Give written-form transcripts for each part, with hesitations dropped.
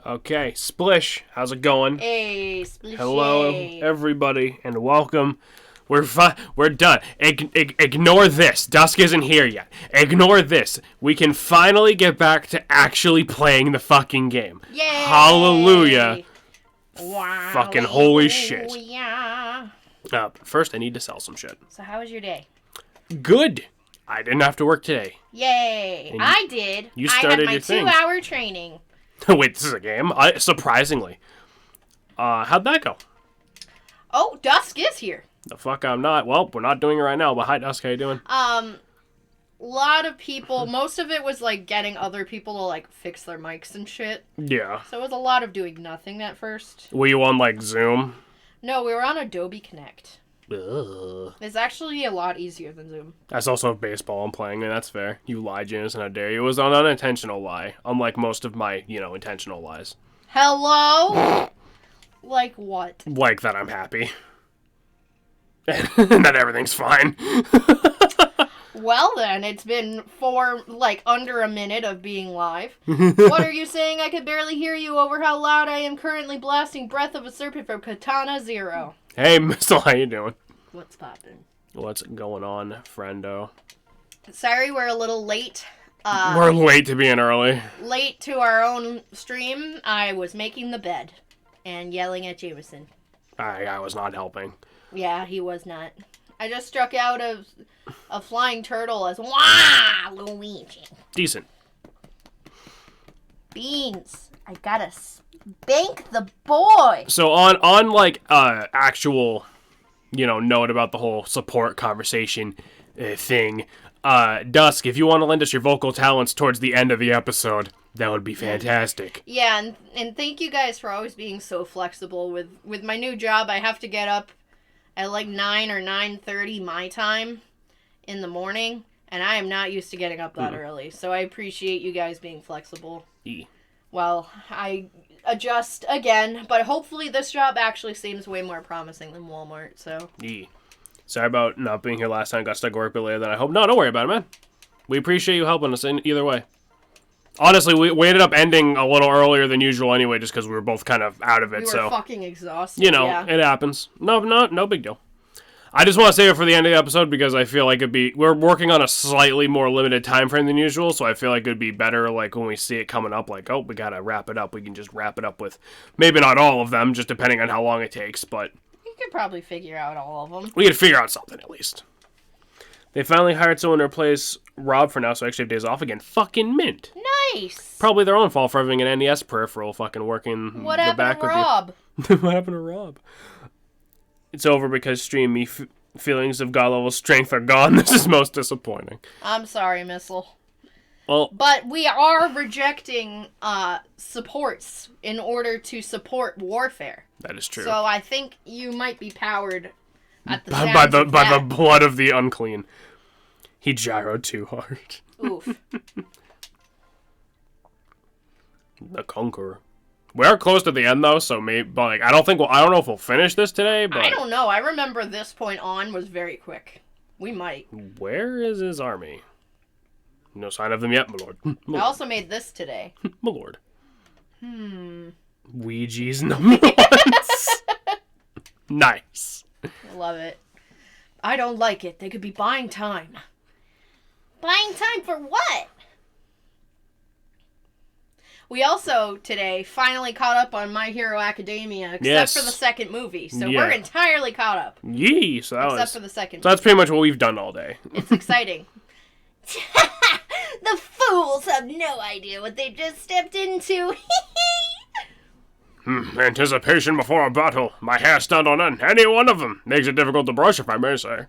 Okay, Splish, how's it going? Hey, Splish. Hello, everybody, and welcome. We're done. Ignore this. Dusk isn't here yet. Ignore this. We can finally get back to actually playing the fucking game. Yay! Hallelujah. Wow. Fucking holy shit. Yeah. First, I need to sell some shit. So how was your day? Good. I didn't have to work today. Yay. And I did. you started I had my your thing. 2-hour training. Wait, this is a game? Surprisingly. How'd that go? Oh, Dusk is here. The fuck I'm not. Well, we're not doing it right now, but hi, Dusk, how you doing? Lot of people, most of it was, like, getting other people to, like, fix their mics and shit. Yeah. So it was a lot of doing nothing at first. Were you on, like, Zoom? No, we were on Adobe Connect. Ugh. It's actually a lot easier than Zoom. That's also baseball I'm playing, and that's fair. You lied, Janice, and how dare you. It was an unintentional lie, unlike most of my, intentional lies. Hello? Like what? Like that I'm happy. And that everything's fine. Well then, it's been under a minute of being live. What are you saying? I could barely hear you over how loud I am currently blasting Breath of a Serpent from Katana Zero. Hey, Missile, how you doing? What's poppin'? What's going on, friendo? Sorry we're a little late. We're late to being early. Late to our own stream. I was making the bed and yelling at Jameson. I was not helping. Yeah, he was not. I just struck out a flying turtle as Wah Luigi. Decent. Beans. I gotta spank the boy. So on like actual, note about the whole support conversation thing, Dusk, if you want to lend us your vocal talents towards the end of the episode, that would be fantastic. Yeah, and thank you guys for always being so flexible. With my new job, I have to get up at like 9 or 9:30 my time in the morning, and I am not used to getting up that early. So I appreciate you guys being flexible. Well, I adjust again, but hopefully this job actually seems way more promising than Walmart, so. Sorry about not being here last time. Got stuck work a bit later than I hoped. No, don't worry about it, man. We appreciate you helping us in either way. Honestly, we ended up ending a little earlier than usual anyway, just because we were both kind of out of it. We were fucking exhausted. It happens. No big deal. I just want to save it for the end of the episode because I feel like we're working on a slightly more limited time frame than usual, so I feel like it'd be better like when we see it coming up, like, oh, we gotta wrap it up. We can just wrap it up with maybe not all of them, just depending on how long it takes, but you could probably figure out all of them. We could figure out something at least. They finally hired someone to replace Rob for now, so I actually have days off again. Fucking mint. Nice. Probably their own fault for having an NES peripheral fucking working. What happened to Rob? What happened to Rob? It's over because streamy feelings of god level strength are gone. This is most disappointing. I'm sorry, Missile. Well, but we are rejecting supports in order to support warfare. That is true. So I think you might be powered at the by the blood of the unclean. He gyroed too hard. Oof. The Conqueror. We're close to the end though, so maybe. But like, I don't know if we'll finish this today. But I don't know. I remember this point on was very quick. We might. Where is his army? No sign of them yet, my lord. I also made this today. My lord. Ouija's number ones. Nice. I love it. I don't like it. They could be buying time. Buying time for what? We also, today, finally caught up on My Hero Academia, except for the second movie. So we're entirely caught up. Yee! So that except for the second movie. So that's pretty much what we've done all day. It's exciting. The fools have no idea what they just stepped into. Anticipation before a battle. My hair stand on end. Any one of them. Makes it difficult to brush, if I may say.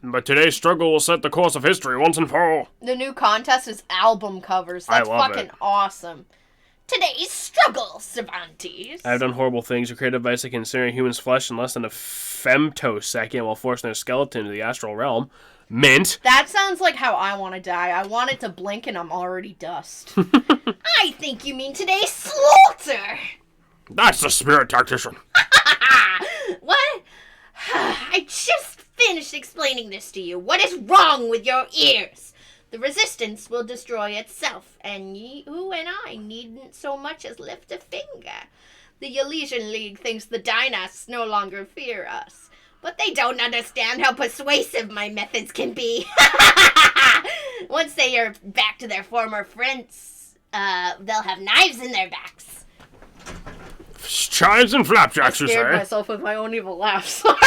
But today's struggle will set the course of history once and for all. The new contest is album covers. That's fucking awesome. Today's struggle, Cervantes. I've done horrible things to create a device that can incinerate human's flesh in less than a femtosecond while forcing their skeleton into the astral realm. Mint. That sounds like how I want to die. I want it to blink and I'm already dust. I think you mean today's slaughter. That's the spirit tactician. What? I just finished explaining this to you. What is wrong with your ears? The resistance will destroy itself, and you and I needn't so much as lift a finger. The Elysian League thinks the Dynasts no longer fear us, but they don't understand how persuasive my methods can be. Once they are back to their former friends, they'll have knives in their backs. Chives and flapjacks, you say? I scared myself with my own evil laugh. Sorry.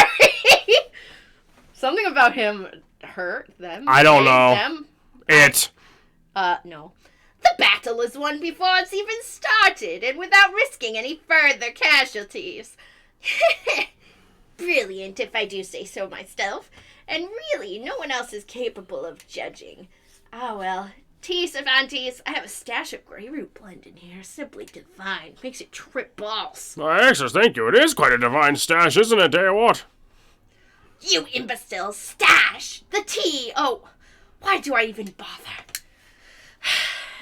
Something about him hurt them. I don't know. Them. No. The battle is won before it's even started, and without risking any further casualties. Brilliant, if I do say so myself. And really, no one else is capable of judging. Ah, well. Tea, Cervantes, I have a stash of Grey Root blend in here. Simply divine. Makes it trip balls. Excellent, thank you. It is quite a divine stash, isn't it, dear? What? You imbecile! Stash! The tea! Oh, why do I even bother?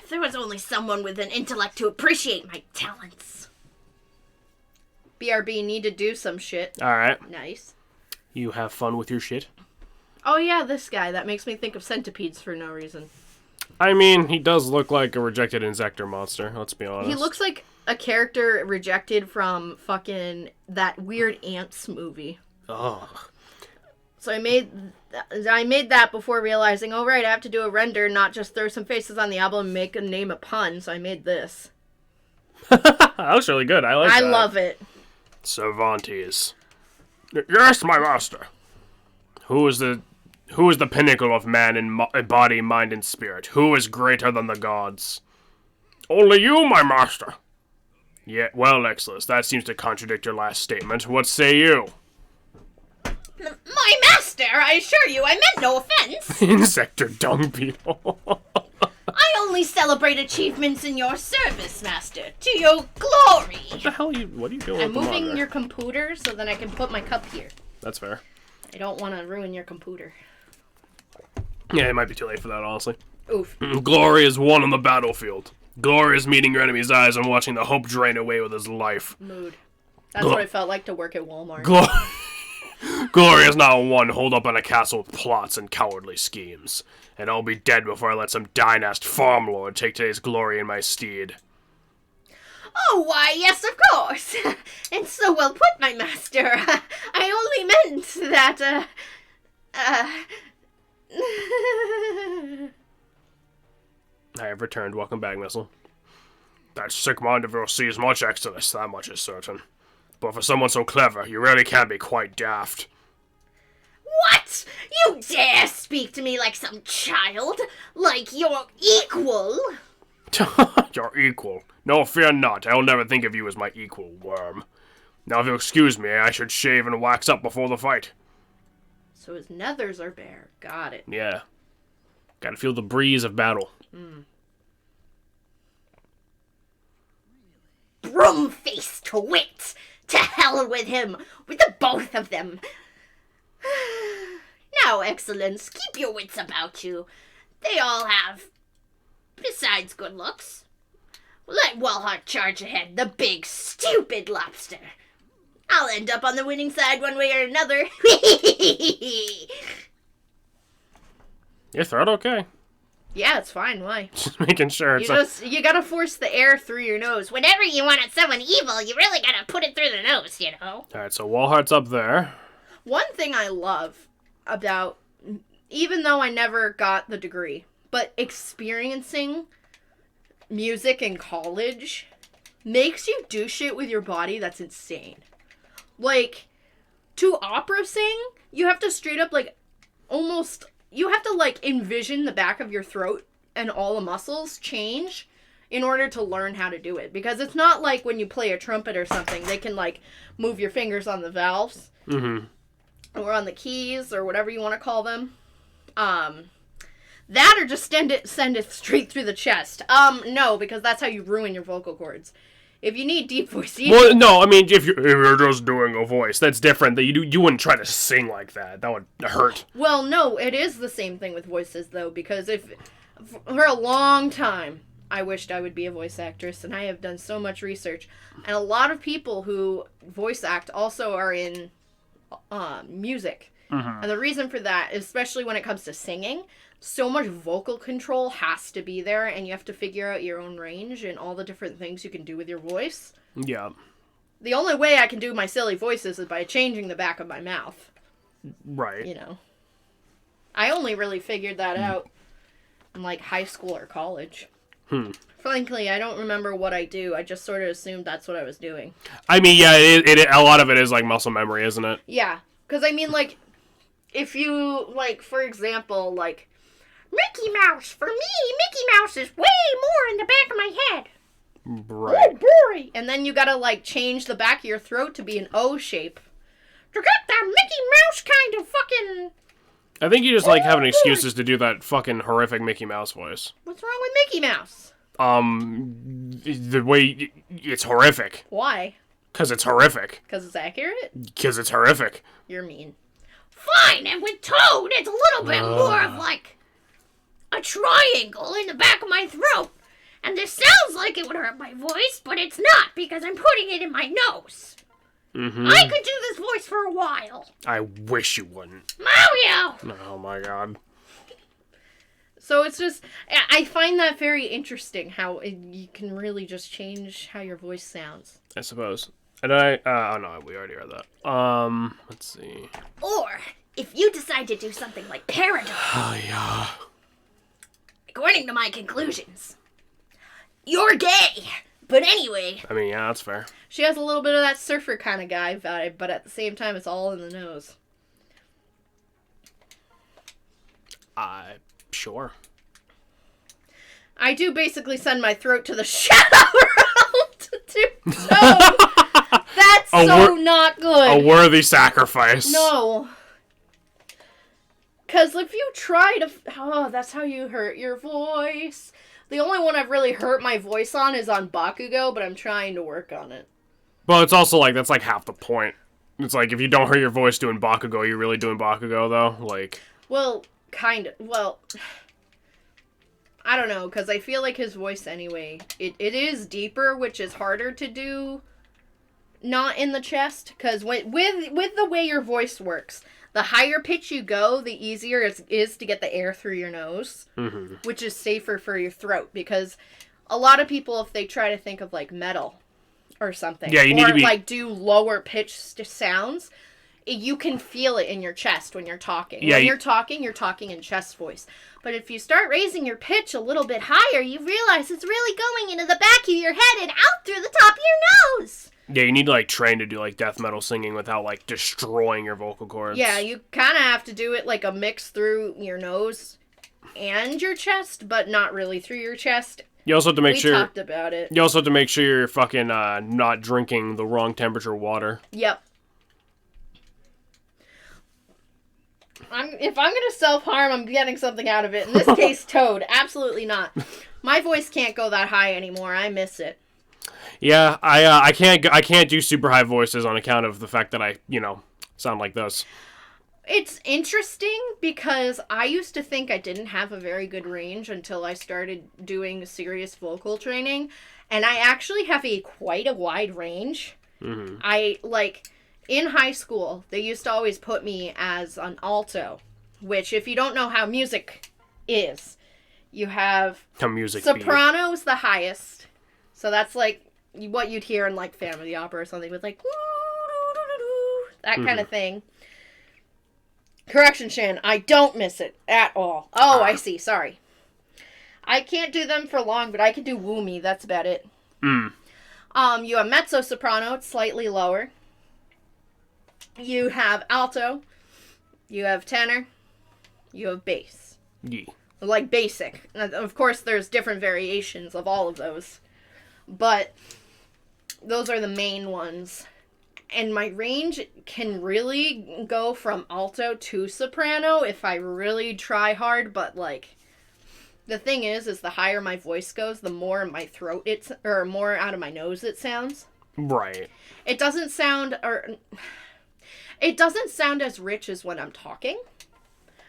If there was only someone with an intellect to appreciate my talents. BRB, need to do some shit. Alright. Nice. You have fun with your shit? Oh yeah, this guy. That makes me think of centipedes for no reason. I mean, he does look like a rejected insector monster, let's be honest. He looks like a character rejected from fucking that weird Ants movie. Oh. So I made that before realizing, oh right, I have to do a render, not just throw some faces on the album and make a name a pun, so I made this. That looks really good, I like that. I love it. Cervantes. Yes, my master. Who is the pinnacle of man in body, mind, and spirit? Who is greater than the gods? Only you, my master. Yeah, well, Exilus, that seems to contradict your last statement. What say you? My master, I assure you, I meant no offense. Insector dung beetle. I only celebrate achievements in your service, master, to your glory. What the hell what are you doing I'm with the moving monitor? your computer so then I can put my cup here. That's fair. I don't want to ruin your computer. Yeah, it might be too late for that, honestly. Oof. Glory is won on the battlefield. Glory is meeting your enemy's eyes and watching the hope drain away with his life. Mood. That's what it felt like to work at Walmart. Glory is now won, holed up in a castle with plots and cowardly schemes. And I'll be dead before I let some dynast farm lord take today's glory in my stead. Oh, why, yes, of course. And so well put, my master. I only meant that, I have returned. Welcome back, Missile. That sick mind of yours sees much excellence, that much is certain. But for someone so clever, you really can be quite daft. What? You dare speak to me like some child? Like your equal? Your equal. No, fear not. I'll never think of you as my equal, worm. Now, if you'll excuse me, I should shave and wax up before the fight. So his nethers are bare. Got it. Yeah. Gotta feel the breeze of battle. Broom-faced twit! To hell with him! With the both of them! Now, Excellence, keep your wits about you. They all have. Besides good looks. Let Wellheart charge ahead, the big, stupid lobster. I'll end up on the winning side one way or another. Your throat okay? Yeah, it's fine. Why? Just making sure it's You gotta force the air through your nose. Whenever you want someone evil, you really gotta put it through the nose, you know? Alright, so Wallheart's up there. One thing I love about, even though I never got the degree, but experiencing music in college makes you do shit with your body that's insane. Like, to opera sing, you have to straight up, like, almost, you have to, like, envision the back of your throat and all the muscles change in order to learn how to do it. Because it's not like when you play a trumpet or something, they can, like, move your fingers on the valves. Mm-hmm. Or on the keys, or whatever you want to call them. That or just send it straight through the chest. No, because that's how you ruin your vocal cords. If you need deep voice, well, no, I mean, if you're just doing a voice, that's different. That you wouldn't try to sing like that. That would hurt. Well, no, it is the same thing with voices, though, because for a long time, I wished I would be a voice actress, and I have done so much research. And a lot of people who voice act also are in music. Mm-hmm. And the reason for that, especially when it comes to singing, so much vocal control has to be there, and you have to figure out your own range and all the different things you can do with your voice. Yeah. The only way I can do my silly voices is by changing the back of my mouth. Right. You know. I only really figured that out in, like, high school or college. Frankly, I don't remember what I do. I just sort of assumed that's what I was doing. I mean, yeah, a lot of it is, like, muscle memory, isn't it? Yeah. Because, I mean, like, if you, like, for example, like, Mickey Mouse, for me, Mickey Mouse is way more in the back of my head. Right. Oh, boy! And then you gotta, like, change the back of your throat to be an O shape. To get that Mickey Mouse kind of fucking... I think you just like having excuses to do that fucking horrific Mickey Mouse voice. What's wrong with Mickey Mouse? The way it's horrific. Why? Because it's horrific. Because it's accurate? Because it's horrific. You're mean. Fine, and with Toad, it's a little bit more of like a triangle in the back of my throat. And this sounds like it would hurt my voice, but it's not because I'm putting it in my nose. Mm-hmm. I could do this voice for a while. I wish you wouldn't. Mario! Oh my god. So it's just, I find that very interesting how you can really just change how your voice sounds. I suppose. And oh no, we already read that. Let's see. Or, if you decide to do something like paradise. Oh yeah. According to my conclusions, you're gay. But anyway. I mean, yeah, that's fair. She has a little bit of that surfer kind of guy vibe, but at the same time, it's all in the nose. Sure. I do basically send my throat to the shadow altitude. No, that's not good. A worthy sacrifice. No. Because if you try to... Oh, that's how you hurt your voice. The only one I've really hurt my voice on is on Bakugo, but I'm trying to work on it. Well, it's also like, that's like half the point. It's like, if you don't hurt your voice doing Bakugo, you're really doing Bakugo, though? Like... Well, kind of. Well, I don't know, because I feel like his voice anyway, it is deeper, which is harder to do not in the chest, because with the way your voice works, the higher pitch you go, the easier it is to get the air through your nose, which is safer for your throat, because a lot of people, if they try to think of, like, metal or something, yeah, you need to be... like, do lower pitched sounds, you can feel it in your chest when you're talking. Yeah, when you're talking in chest voice. But if you start raising your pitch a little bit higher, you realize it's really going into the back of your head and out through the top of your nose. Yeah, you need to, like, train to do, like, death metal singing without, like, destroying your vocal cords. Yeah, you kind of have to do it like a mix through your nose and your chest, but not really through your chest. You also have to make sure... We talked about it. You also have to make sure you're fucking not drinking the wrong temperature water. Yep. If I'm going to self-harm, I'm getting something out of it. In this case, Toad. Absolutely not. My voice can't go that high anymore. I miss it. Yeah, I can't do super high voices on account of the fact that I, sound like this. It's interesting because I used to think I didn't have a very good range until I started doing serious vocal training, and I actually have quite a wide range. Mm-hmm. In high school, they used to always put me as an alto, which, if you don't know how music is, you have soprano's the highest, so that's like what you'd hear in like Phantom of the Opera or something with like that kind of thing. Correction, Shan, I don't miss it at all. Oh, I see. Sorry. I can't do them for long, but I can do woomy. That's about it. You have mezzo soprano. It's slightly lower. You have alto. You have tenor. You have bass. Yeah. Like basic. Of course, there's different variations of all of those. But those are the main ones. And my range can really go from alto to soprano if I really try hard, but like the thing is the higher my voice goes, the more in my throat more out of my nose it sounds. Right. It doesn't sound as rich as when I'm talking.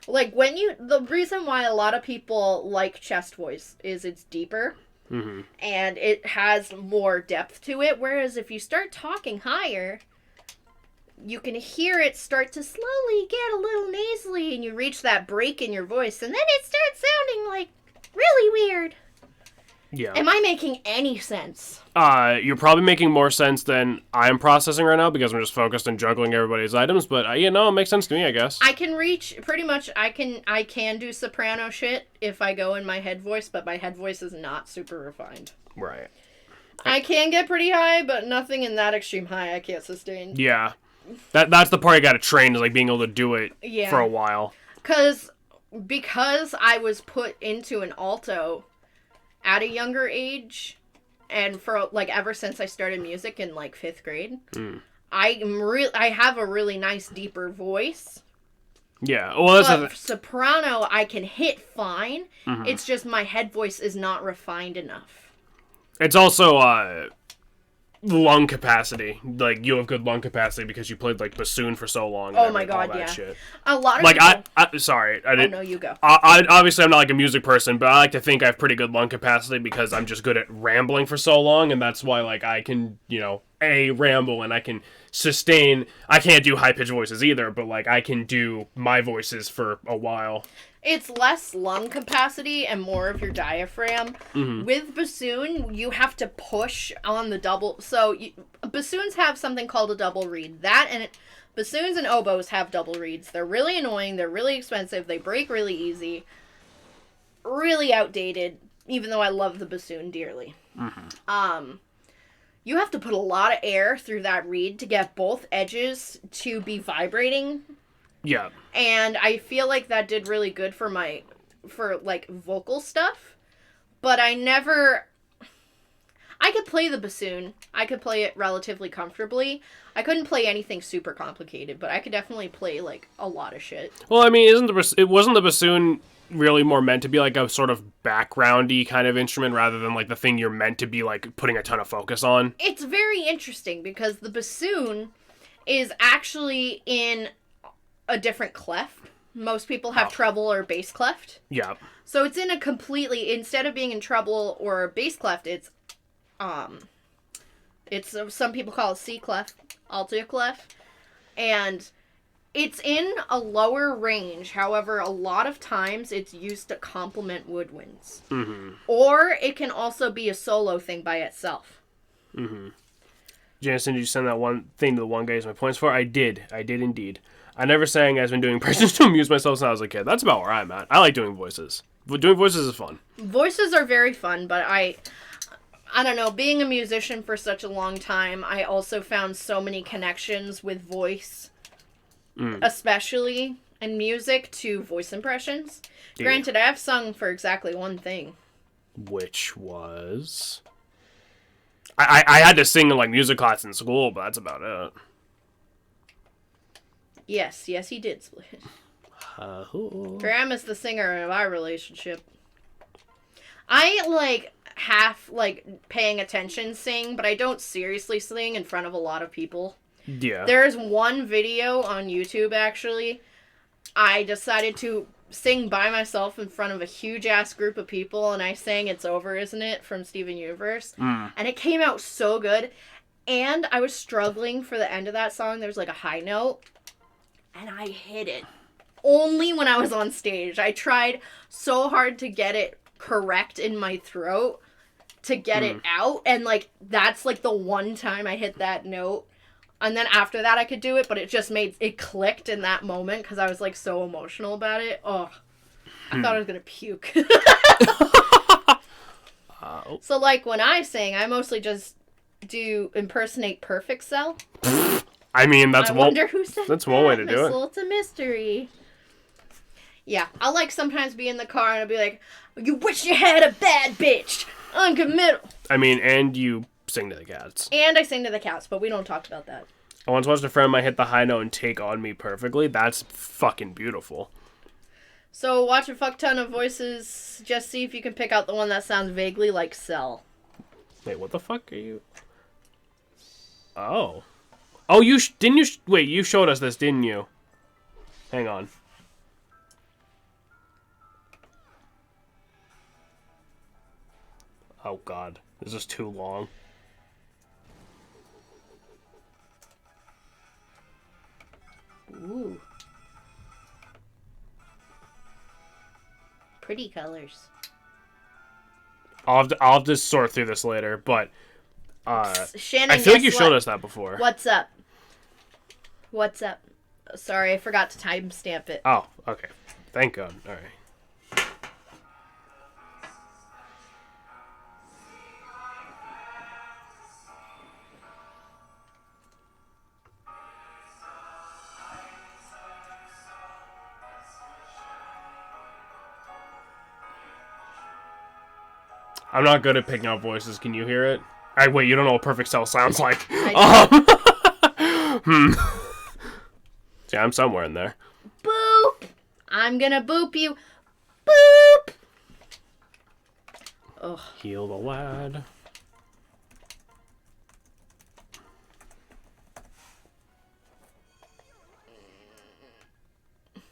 Like the reason why a lot of people like chest voice is it's deeper. Mm-hmm. And it has more depth to it, whereas if you start talking higher, you can hear it start to slowly get a little nasally, and you reach that break in your voice, and then it starts sounding like really weird. Yeah. Am I making any sense? You're probably making more sense than I'm processing right now because I'm just focused on juggling everybody's items. But it makes sense to me, I guess. I can reach pretty much. I can do soprano shit if I go in my head voice, but my head voice is not super refined. Right. I can get pretty high, but nothing in that extreme high I can't sustain. Yeah. That's the part I got to train is like being able to do it for a while. Because I was put into an alto at a younger age, and for like ever since I started music in like 5th grade, I have a really nice deeper voice. Yeah, well, that's soprano I can hit fine. It's just my head voice is not refined enough. It's also lung capacity. Like you have good lung capacity because you played like bassoon for so long. Oh my god, yeah. Shit. A lot of like people... sorry, I didn't. Oh no, you go. I obviously I'm not like a music person, but I like to think I have pretty good lung capacity because I'm just good at rambling for so long, and that's why like I can ramble and I can sustain. I can't do high pitched voices either, but like I can do my voices for a while. It's less lung capacity and more of your diaphragm. With bassoon, you have to push on the double. So bassoons have something called a double reed. Bassoons and oboes have double reeds. They're really annoying. They're really expensive. They break really easy. Really outdated, even though I love the bassoon dearly. You have to put a lot of air through that reed to get both edges to be vibrating. Yeah. And I feel like that did really good for like vocal stuff. But I could play the bassoon. I could play it relatively comfortably. I couldn't play anything super complicated, but I could definitely play like a lot of shit. Well, I mean, wasn't the bassoon really more meant to be like a sort of backgroundy kind of instrument rather than like the thing you're meant to be like putting a ton of focus on? It's very interesting because the bassoon is actually in a different clef. Most people have treble or bass clef. Yeah. So it's in a completely, instead of being in treble or bass clef, it's some people call it C clef, alto clef, and it's in a lower range. However, a lot of times it's used to complement woodwinds. Or it can also be a solo thing by itself. Janison, did you send that one thing to the one guy as my points for? I did indeed. I never sang. I've been doing impressions to amuse myself since I was a kid. That's about where I'm at. I like doing voices. Doing voices is fun. Voices are very fun, but I don't know. Being a musician for such a long time, I also found so many connections with voice, especially in music, to voice impressions. Yeah. Granted, I have sung for exactly one thing. Which was... I had to sing in like music class in school, but that's about it. Yes, he did, Split. Graham is the singer of our relationship. I, half, paying attention sing, but I don't seriously sing in front of a lot of people. Yeah. There's one video on YouTube, actually. I decided to sing by myself in front of a huge-ass group of people, and I sang It's Over, Isn't It? From Steven Universe. And it came out so good. And I was struggling for the end of that song. There was, a high note. And I hit it only when I was on stage. I tried so hard to get it correct in my throat to get it out. And, that's, the one time I hit that note. And then after that, I could do it. But it just it clicked in that moment because I was, so emotional about it. Oh, I thought I was going to puke. So, when I sing, I mostly just impersonate Perfect Cell. I mean, that's one way to do it. It's a mystery. Yeah, I'll sometimes be in the car and I'll be like, "You wish you had a bad bitch, uncommittal." I mean, and you sing to the cats. And I sing to the cats, but we don't talk about that. I once watched a friend of mine hit the high note and take on me perfectly. That's fucking beautiful. So watch a fuck ton of voices. Just see if you can pick out the one that sounds vaguely like Cell. Wait, what the fuck are you? Oh. Oh, you didn't you? Wait, you showed us this, didn't you? Hang on. Oh god, this is too long. Pretty colors. I'll have to sort through this later, but Shannon, I feel like guess you showed what? us that before. What's up? What's up? Sorry, I forgot to timestamp it. Oh, okay. Thank God. All right. I'm not good at picking up voices. Can you hear it? Wait, you don't know what Perfect Cell sounds like. Yeah, I'm somewhere in there. Boop! I'm gonna boop you. Boop! Ugh. Heal the lad.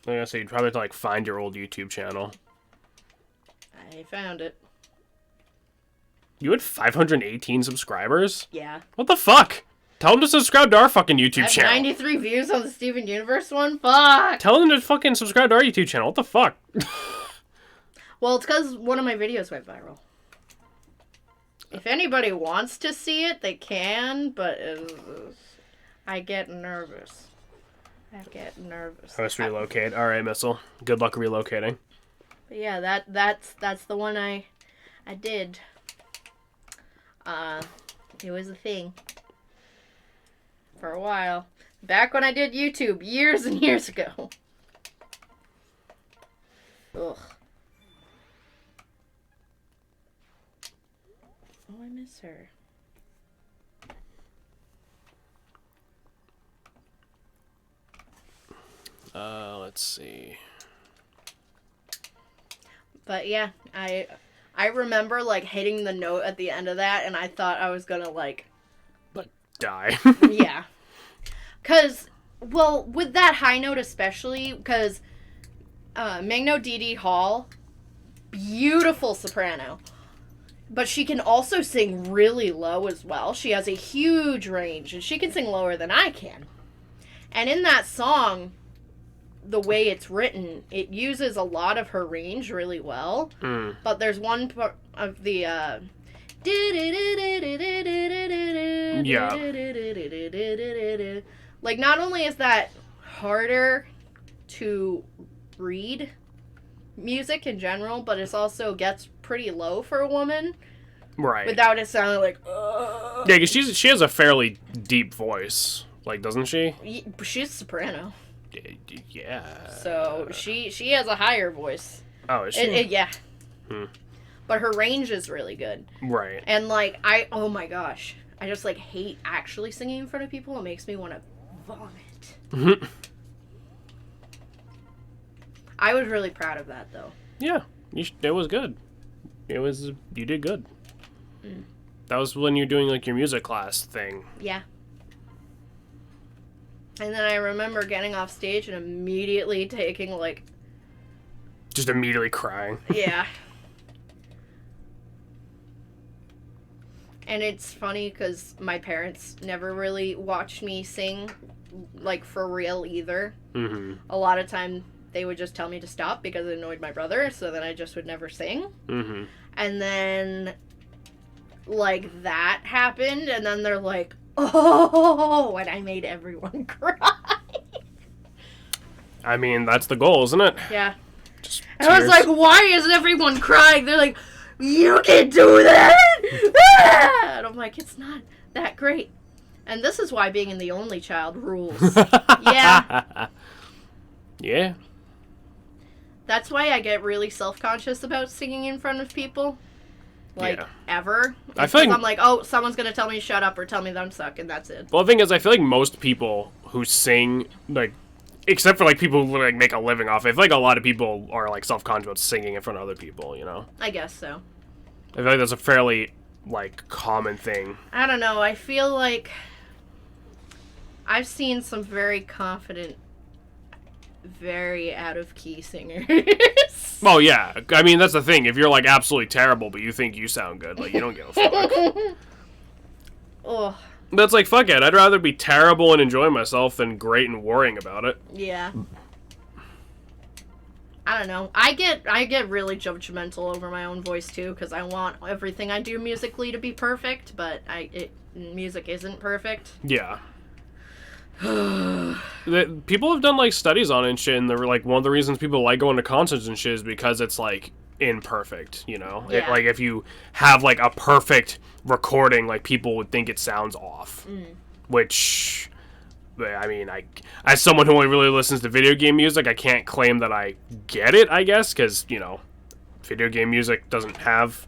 I guess you'd probably have to, like, find your old YouTube channel. I found it. You had 518 subscribers? Yeah. What the fuck? Tell them to subscribe to our fucking I YouTube have channel. 93 views on the Steven Universe one? Fuck! Tell them to fucking subscribe to our YouTube channel. What the fuck? Well, it's because one of my videos went viral. If anybody wants to see it, they can, but I get nervous. I Let's relocate. All right, Missile. Good luck relocating. But yeah, that's the one I did. It was a thing. For a while. Back when I did YouTube, years and years ago. Ugh. Oh, I miss her. Let's see. But yeah, I remember like hitting the note at the end of that, and I thought I was gonna like Die. yeah. Cause well, with that high note especially, because Magno Dee Hall, beautiful soprano. But she can also sing really low as well. She has a huge range, and she can sing lower than I can. And in that song, the way it's written, it uses a lot of her range really well. Mm. But there's one part of the like, not only is that harder to read music in general, but it also gets pretty low for a woman. Right. Without it sounding like, Yeah, because she has a fairly deep voice. Like, doesn't she? She's soprano. Yeah. So she has a higher voice. Oh, is she? Yeah. Hmm. But her range is really good. Right. And like, oh my gosh. I just like hate actually singing in front of people. It makes me want to vomit. I was really proud of that though. Yeah. It was good. You did good. Mm. That was when you're doing like your music class thing. Yeah. And then I remember getting off stage and immediately taking like... Just immediately crying. Yeah. And it's funny because my parents never really watched me sing, like, for real either. Mm-hmm. A lot of time they would just tell me to stop because it annoyed my brother, so then I just would never sing. Mm-hmm. And then, like, that happened, and then they're like, oh, and I made everyone cry. I mean, that's the goal, isn't it? Yeah. Just and I was like, why is everyone crying? They're like, you can do that! Ah! And I'm like, it's not that great. And this is why being an the only child rules. Yeah. Yeah. That's why I get really self-conscious about singing in front of people. Like, yeah. ever. I feel like I'm like, oh, someone's going to tell me to shut up or tell me that I'm suck, and that's it. Well, the thing is, I feel like most people who sing, like, except for, like, people who, like, make a living off it, I feel like a lot of people are, like, self-conscious about singing in front of other people, you know? I guess so. I feel like that's a fairly, like, common thing. I don't know. I feel like I've seen some very confident, very out-of-key singers. Well, yeah. I mean, that's the thing. If you're, like, absolutely terrible, but you think you sound good, like, you don't give a fuck. Ugh. That's like, fuck it. I'd rather be terrible and enjoy myself than great and worrying about it. Yeah. I don't know. I get really judgmental over my own voice too because I want everything I do musically to be perfect, but music isn't perfect. Yeah. People have done like studies on it and shit, and they're like one of the reasons people like going to concerts and shit is because it's like imperfect, you know. Yeah. Like if you have like a perfect recording, like people would think it sounds off, which. I mean, as someone who only really listens to video game music, I can't claim that I get it, I guess, because, you know, video game music doesn't have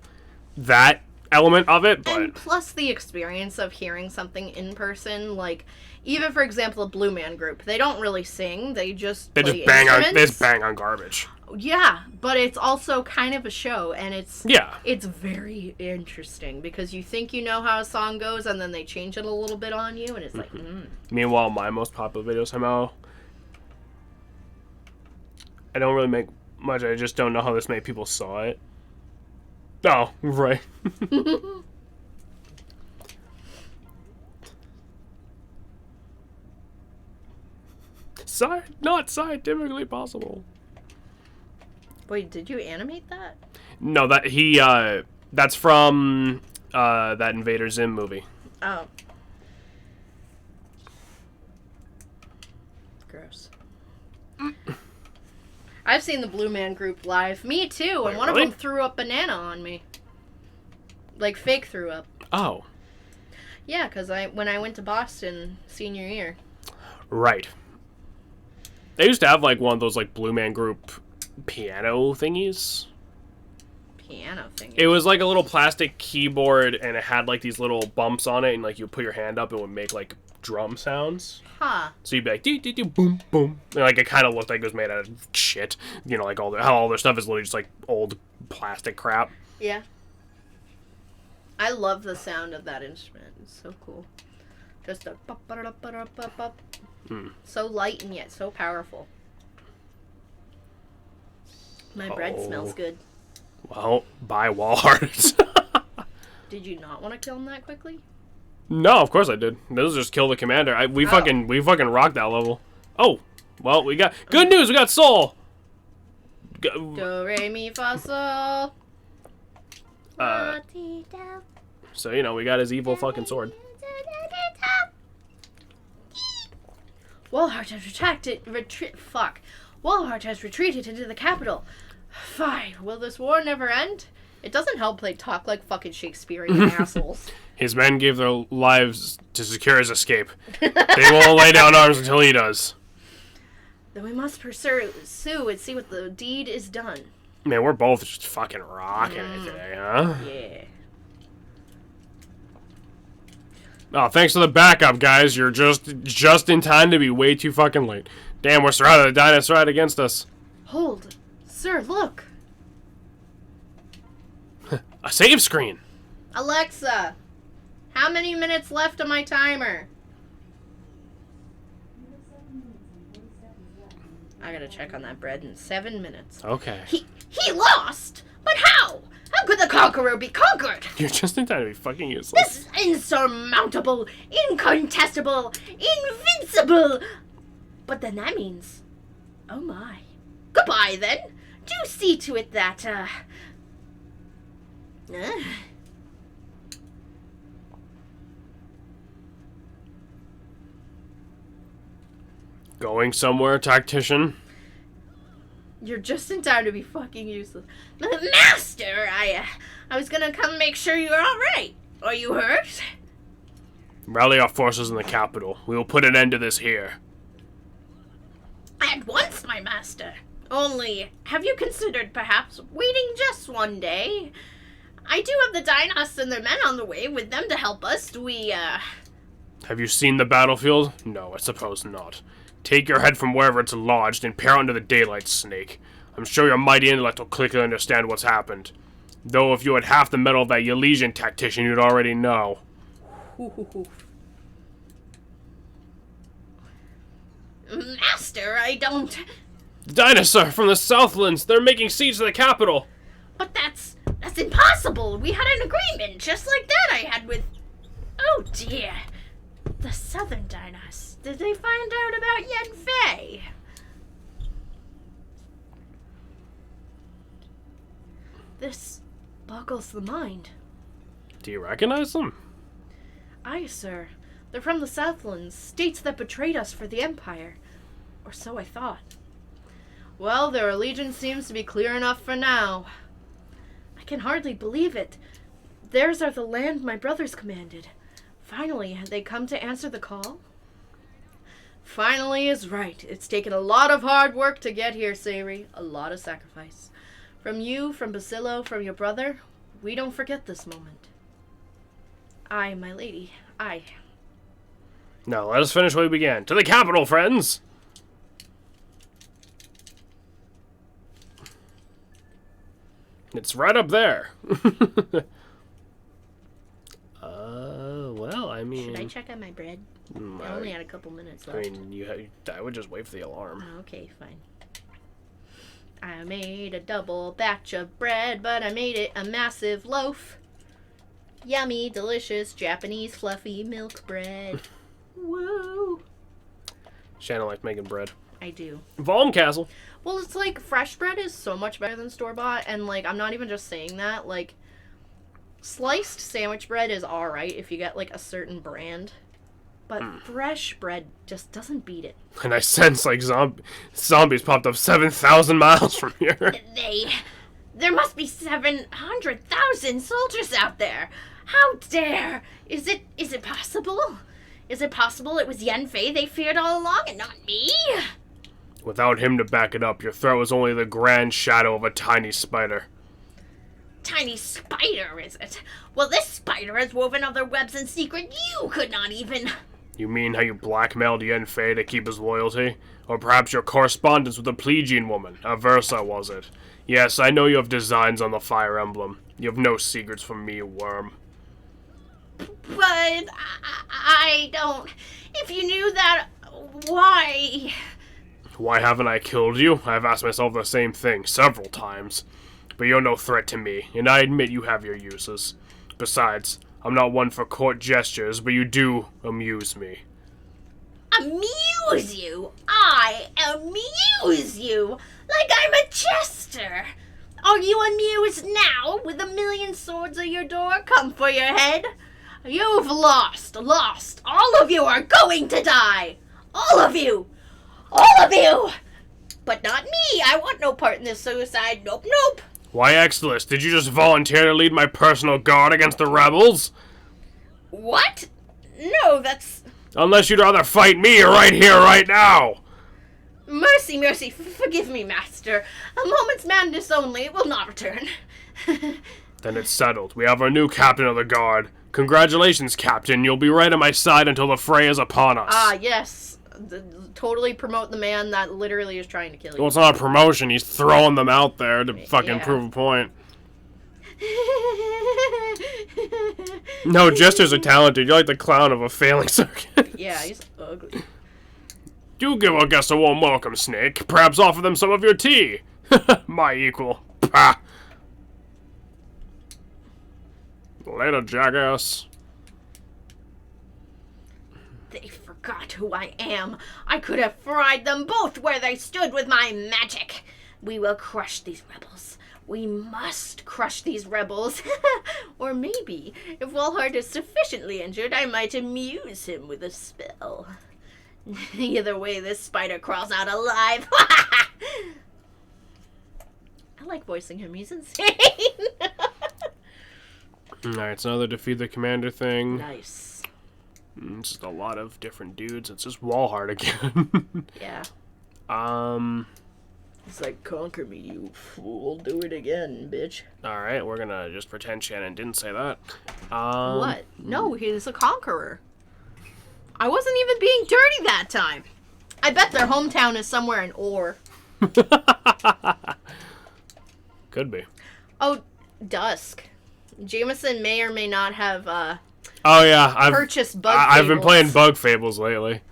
that element of it, but... And plus the experience of hearing something in person, like, even, for example, a Blue Man Group, they don't really sing, they just bang on garbage. Yeah, but it's also kind of a show, and it's very interesting, because you think you know how a song goes, and then they change it a little bit on you, and it's like, Meanwhile, my most popular videos somehow... I don't really make much, I just don't know how this many people saw it. Oh, right. Not scientifically possible. Wait, did you animate that? No, that's from that Invader Zim movie. Oh. Gross. I've seen the Blue Man Group live. Me too, and one of them threw up banana on me. Like fake threw up. Oh. Yeah, because when I went to Boston senior year. Right. They used to have like one of those like Blue Man Group piano thingies. Piano thingies? It was like a little plastic keyboard, and it had like these little bumps on it, and like you put your hand up, it would make like drum sounds. Huh. So you'd be like, doo, doo, doo, boom, boom. And, like, it kind of looked like it was made out of shit. You know, like, how all their stuff is literally just, like, old plastic crap. Yeah. I love the sound of that instrument. It's so cool. Just a pop. So light and yet so powerful. My bread smells good. Well, buy Walhart. Did you not want to kill him that quickly? No, of course I did. This is just kill the commander. We fucking rocked that level. Oh, well, we got good news. We got Soul. Do re mi fa sol. So you know we got his evil fucking sword. Walhart has Walhart has retreated into the capital. Fine. Will this war never end? It doesn't help they talk like fucking Shakespearean assholes. His men gave their lives to secure his escape. They won't lay down arms until he does. Then we must pursue and see what the deed is done. Man, we're both just fucking rocking it today, huh? Yeah. Oh, thanks for the backup, guys. You're just in time to be way too fucking late. Damn, we're surrounded. The dinosaur right against us. Hold. Sir, look. A save screen. Alexa, how many minutes left on my timer? I gotta check on that bread in 7 minutes. Okay. He lost? But how? How could the conqueror be conquered? You're just in time to be fucking useless. This insurmountable, incontestable, invincible. But then that means, oh my. Goodbye then. Do see to it that, Going somewhere, tactician? You're just in time to be fucking useless. Master, I was gonna come make sure you're alright. Are you hurt? Rally our forces in the capital. We will put an end to this here. At once, my master. Only, have you considered perhaps waiting just one day? I do have the Dinos and their men on the way. With them to help us, Have you seen the battlefield? No, I suppose not. Take your head from wherever it's lodged and peer out into the daylight, Snake. I'm sure your mighty intellect will quickly understand what's happened. Though if you had half the mettle of that Elysian tactician, you'd already know. Master, I don't... Dinosaur from the Southlands! They're making siege to the capital! But that's impossible! We had an agreement, just like that I had with... Oh dear. The Southern Dinos. Did they find out about Yen Fei? This boggles the mind. Do you recognize them? Aye, sir. They're from the Southlands, states that betrayed us for the Empire. Or so I thought. Well, their allegiance seems to be clear enough for now. I can hardly believe it. Theirs are the land my brothers commanded. Finally, had they come to answer the call? Finally is right. It's taken a lot of hard work to get here, Sayri. A lot of sacrifice. From you, from Basillo, from your brother, we don't forget this moment. Aye, my lady, aye. Now, let us finish where we began. To the capital, friends! It's right up there. Well, I mean... Should I check on my bread? I only had a couple minutes left. I mean, I would just wait for the alarm. Okay, fine. I made a double batch of bread, but I made it a massive loaf. Yummy, delicious, Japanese fluffy milk bread. Woo! Shannon likes making bread. I do. Valm Castle. Well, it's like fresh bread is so much better than store-bought, and like I'm not even just saying that. Like, sliced sandwich bread is alright if you get like a certain brand, but fresh bread just doesn't beat it. And I sense like zombies popped up 7,000 miles from here. There must be 700,000 soldiers out there. How dare? Is it possible? Is it possible it was Yen Fei they feared all along and not me? Without him to back it up, your threat was only the grand shadow of a tiny spider. Tiny spider, is it? Well, this spider has woven other webs in secret you could not even... You mean how you blackmailed Yen Fei to keep his loyalty? Or perhaps your correspondence with the Plegian woman? Aversa, was it? Yes, I know you have designs on the Fire Emblem. You have no secrets from me, worm. But I don't... If you knew that, why... Why haven't I killed you? I've asked myself the same thing several times. But you're no threat to me, and I admit you have your uses. Besides, I'm not one for court gestures, but you do amuse me. Amuse you? I amuse you? Like I'm a jester? Are you amused now with 1,000,000 swords at your door come for your head? You've lost. All of you are going to die. All of you. All of you! But not me. I want no part in this suicide. Nope. Why, Exilus, did you just volunteer to lead my personal guard against the rebels? What? No, that's... Unless you'd rather fight me right here, right now! Mercy, forgive me, master. A moment's madness only, it will not return. Then it's settled. We have our new captain of the guard. Congratulations, Captain. You'll be right at my side until the fray is upon us. Ah, yes. Totally promote the man that literally is trying to kill you. Well, it's not a promotion. He's throwing them out there to fucking prove a point. No, jesters are talented. You're like the clown of a failing circuit. Yeah, he's ugly. Do give our guests a warm welcome, Snake. Perhaps offer them some of your tea. My equal. Pah. Later, jackass. They forgot who I am. I could have fried them both where they stood with my magic. We will crush these rebels. We must crush these rebels. Or maybe, if Walhart is sufficiently injured, I might amuse him with a spell. Either way, this spider crawls out alive. I like voicing him. He's insane. Alright, it's another defeat the commander thing. Nice. It's just a lot of different dudes. It's just Walhart again. Yeah. It's like, conquer me, you fool. Do it again, bitch. Alright, we're gonna just pretend Shannon didn't say that. What? No, he's a conqueror. I wasn't even being dirty that time. I bet their hometown is somewhere in Ore. Could be. Oh, Dusk. Jameson may or may not have Oh yeah, purchased Bug I've been Fables. playing Bug Fables lately.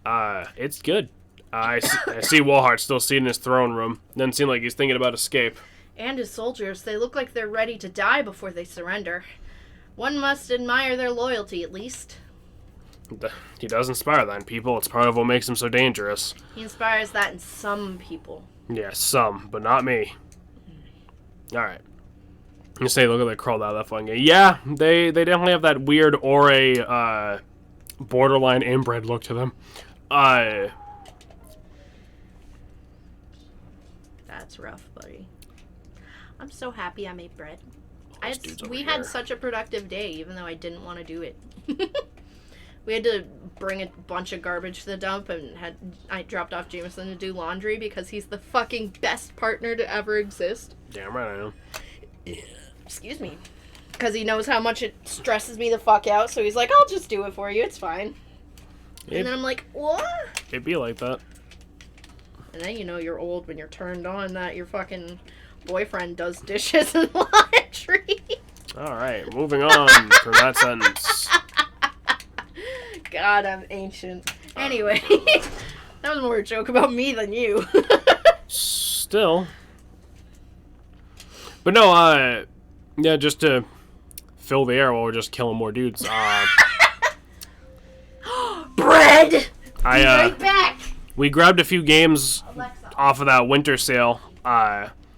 It's good. I see Walhart still sitting in his throne room. Doesn't seem like he's thinking about escape. And his soldiers, they look like they're ready to die before they surrender. One must admire their loyalty, at least. He does inspire that in people. It's part of what makes him so dangerous. He inspires that in some people. Yeah, some, but not me. All right. You say, look at they crawled out of that fucking game. Yeah, they definitely have that weird Ore, borderline inbred look to them. That's rough, buddy. I'm so happy I made bread. We had such a productive day, even though I didn't want to do it. We had to bring a bunch of garbage to the dump, and I dropped off Jameson to do laundry because he's the fucking best partner to ever exist. Damn right I know. Excuse me. Because he knows how much it stresses me the fuck out, so he's like, I'll just do it for you, it's fine. And then I'm like, what? It'd be like that. And then you know you're old when you're turned on that your fucking boyfriend does dishes and laundry. Alright, moving on from that sentence. God, I'm ancient. Anyway, that was more a joke about me than you. Still. But no, yeah, just to fill the air while we're just killing more dudes. Bread! I, right back! We grabbed a few games off of that winter sale.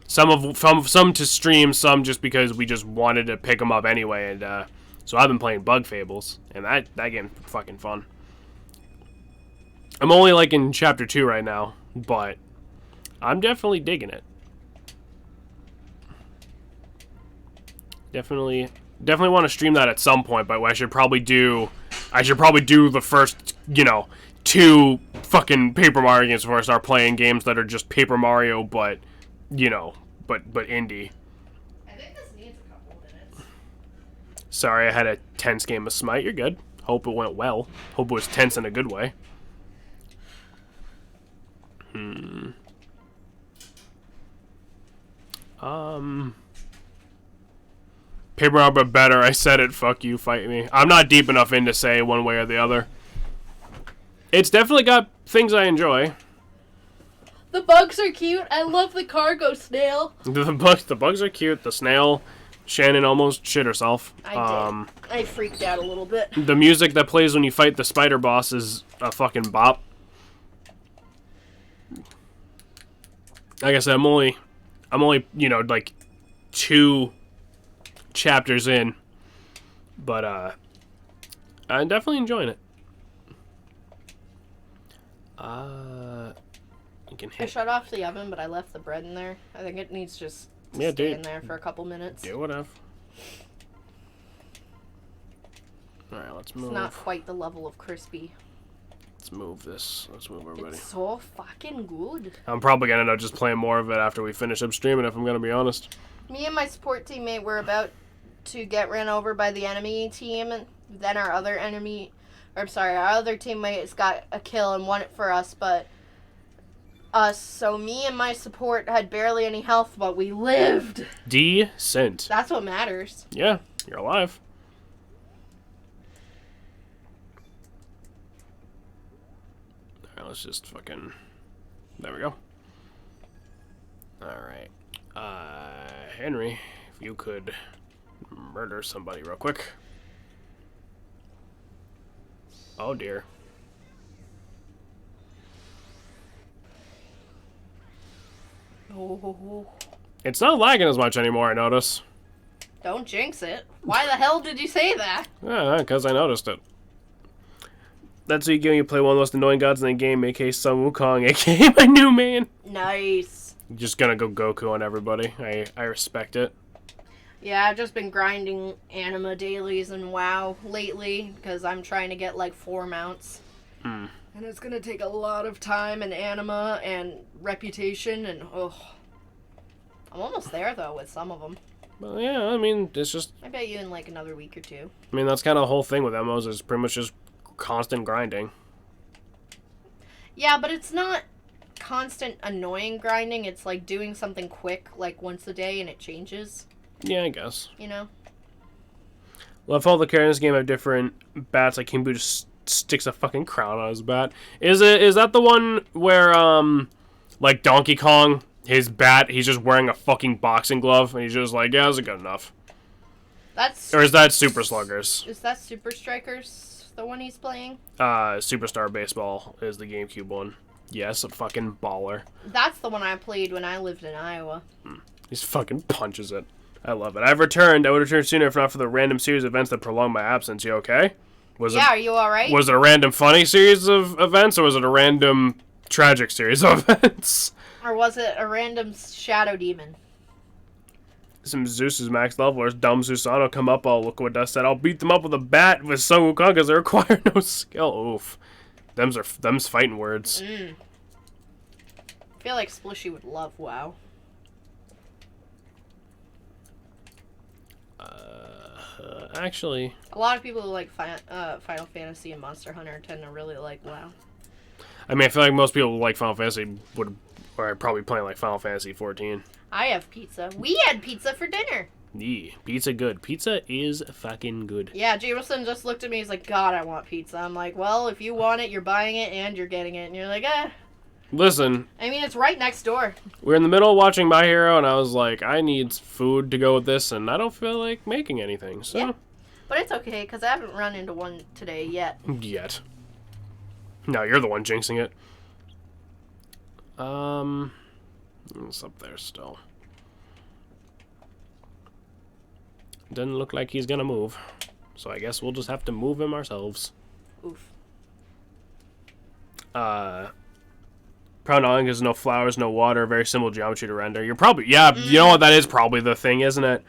Some to stream, some just because we just wanted to pick them up anyway. And so I've been playing Bug Fables, and that game's fucking fun. I'm only like in chapter 2 right now, but I'm definitely digging it. Definitely want to stream that at some point, but I should probably do the first, 2 fucking Paper Mario games before I start playing games that are just Paper Mario, but indie. I think this needs a couple of minutes. Sorry, I had a tense game of Smite. You're good. Hope it went well. Hope it was tense in a good way. Paper Mario but better. I said it. Fuck you. Fight me. I'm not deep enough in to say one way or the other. It's definitely got things I enjoy. The bugs are cute. I love the cargo snail. The bugs are cute. The snail, Shannon almost shit herself. I did. I freaked out a little bit. The music that plays when you fight the spider boss is a fucking bop. Like I said, I'm only like 2 chapters in, but I'm definitely enjoying it. You can I hit. shut off the oven, but I left the bread in there. I think it needs just to stay in there for a couple minutes. Do whatever. All right, let's move. It's not quite the level of crispy. Let's move this. Let's move everybody. It's so fucking good. I'm probably gonna end up just playing more of it after we finish up streaming, if I'm gonna be honest. Me and my support teammate were about to get ran over by the enemy team, and then our other teammates got a kill and won it for us, but so me and my support had barely any health, but we lived. Decent. That's what matters. Yeah, you're alive. Alright, let's just fucking... There we go. Alright. Henry, if you could murder somebody real quick. Oh dear. Oh, It's not lagging as much anymore, I notice. don't jinx it. Why the hell did you say that? Yeah, because I noticed it. That's what you get when you play one of the most annoying gods in the game, aka Sun Wukong, aka my new man. Nice. Just gonna go Goku on everybody. I respect it. Yeah, I've just been grinding anima dailies and WoW lately because I'm trying to get like 4 mounts. And it's gonna take a lot of time and anima and reputation and I'm almost there though with some of them. Well, yeah, I mean, it's just... I bet you in like another week or 2. I mean, that's kind of the whole thing with MMOs is pretty much just constant grinding. Yeah, but it's not constant annoying grinding. It's like doing something quick like once a day and it changes. Yeah, I guess. You know? Well, if all the characters in this game have different bats, like King Boo just sticks a fucking crown on his bat. Is that the one where, like Donkey Kong, his bat, he's just wearing a fucking boxing glove, and he's just like, yeah, is it good enough? Or is that Super Sluggers? Is that Super Strikers the one he's playing? Superstar Baseball is the GameCube one. Yes, a fucking baller. That's the one I played when I lived in Iowa. He fucking punches it. I love it. I've returned. I would return sooner if not for the random series of events that prolonged my absence. You okay? Are you alright? Was it a random funny series of events, or was it a random tragic series of events? Or was it a random shadow demon? Some Zeus's max levelers, dumb Susano, come up. I'll look what Dust said. I'll beat them up with a bat with Sun Wukong because they require no skill. Oof. Them's fighting words. I feel like Splishy would love WoW. Actually, a lot of people who like Final Fantasy and Monster Hunter tend to really like WoW. I mean, I feel like most people who like Final Fantasy are probably playing like Final Fantasy 14. I have pizza. We had pizza for dinner. Yeah, pizza good. Pizza is fucking good. Yeah, Jameson just looked at me. He's like, God, I want pizza. I'm like, well, if you want it, you're buying it and you're getting it. And you're like, eh. Listen. I mean, it's right next door. We're in the middle of watching My Hero, and I was like, I need food to go with this, and I don't feel like making anything, so. Yeah. But it's okay, because I haven't run into one today yet. Yet. No, you're the one jinxing it. It's up there still. Doesn't look like he's gonna move. So I guess we'll just have to move him ourselves. Oof. Proud knowing there's no flowers, no water, very simple geometry to render. You're probably, yeah, you know what, that is probably the thing, isn't it?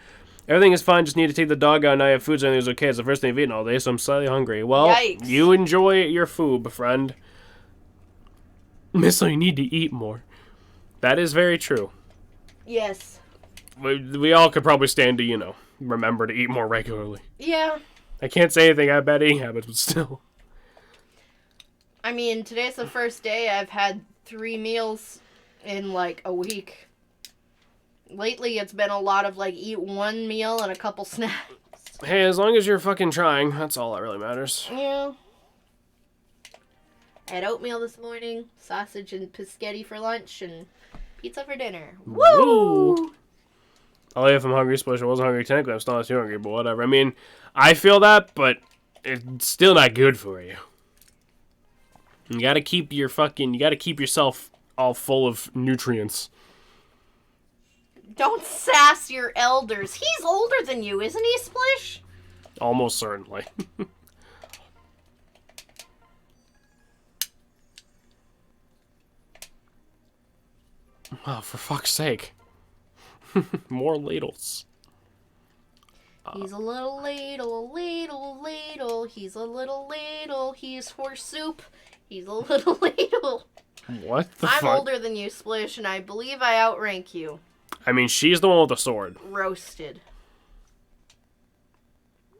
Everything is fine, just need to take the dog out, and I have food, so everything's okay. It's the first thing I've eaten all day, so I'm slightly hungry. Well, Yikes. You enjoy your food, friend. So you need to eat more. That is very true. Yes. We all could probably stand to, remember to eat more regularly. Yeah. I can't say anything about bad eating habits, but still. I mean, today's the first day I've had 3 meals in, like, a week. Lately, it's been a lot of, like, eat 1 meal and a couple snacks. Hey, as long as you're fucking trying, that's all that really matters. Yeah. I had oatmeal this morning, sausage and biscotti for lunch, and pizza for dinner. Woo! I'll eat if I'm hungry, especially if I wasn't hungry technically. I'm still not too hungry, but whatever. I mean, I feel that, but it's still not good for you. You gotta keep yourself all full of nutrients. Don't sass your elders. He's older than you, isn't he, Splish? Almost certainly. Oh, for fuck's sake. More ladles. He's a little ladle, ladle, ladle. He's a little ladle. He's horse soup. He's a little ladle. What the I'm fuck? older than you, Splish, and I believe I outrank you. I mean, she's the one with the sword. Roasted.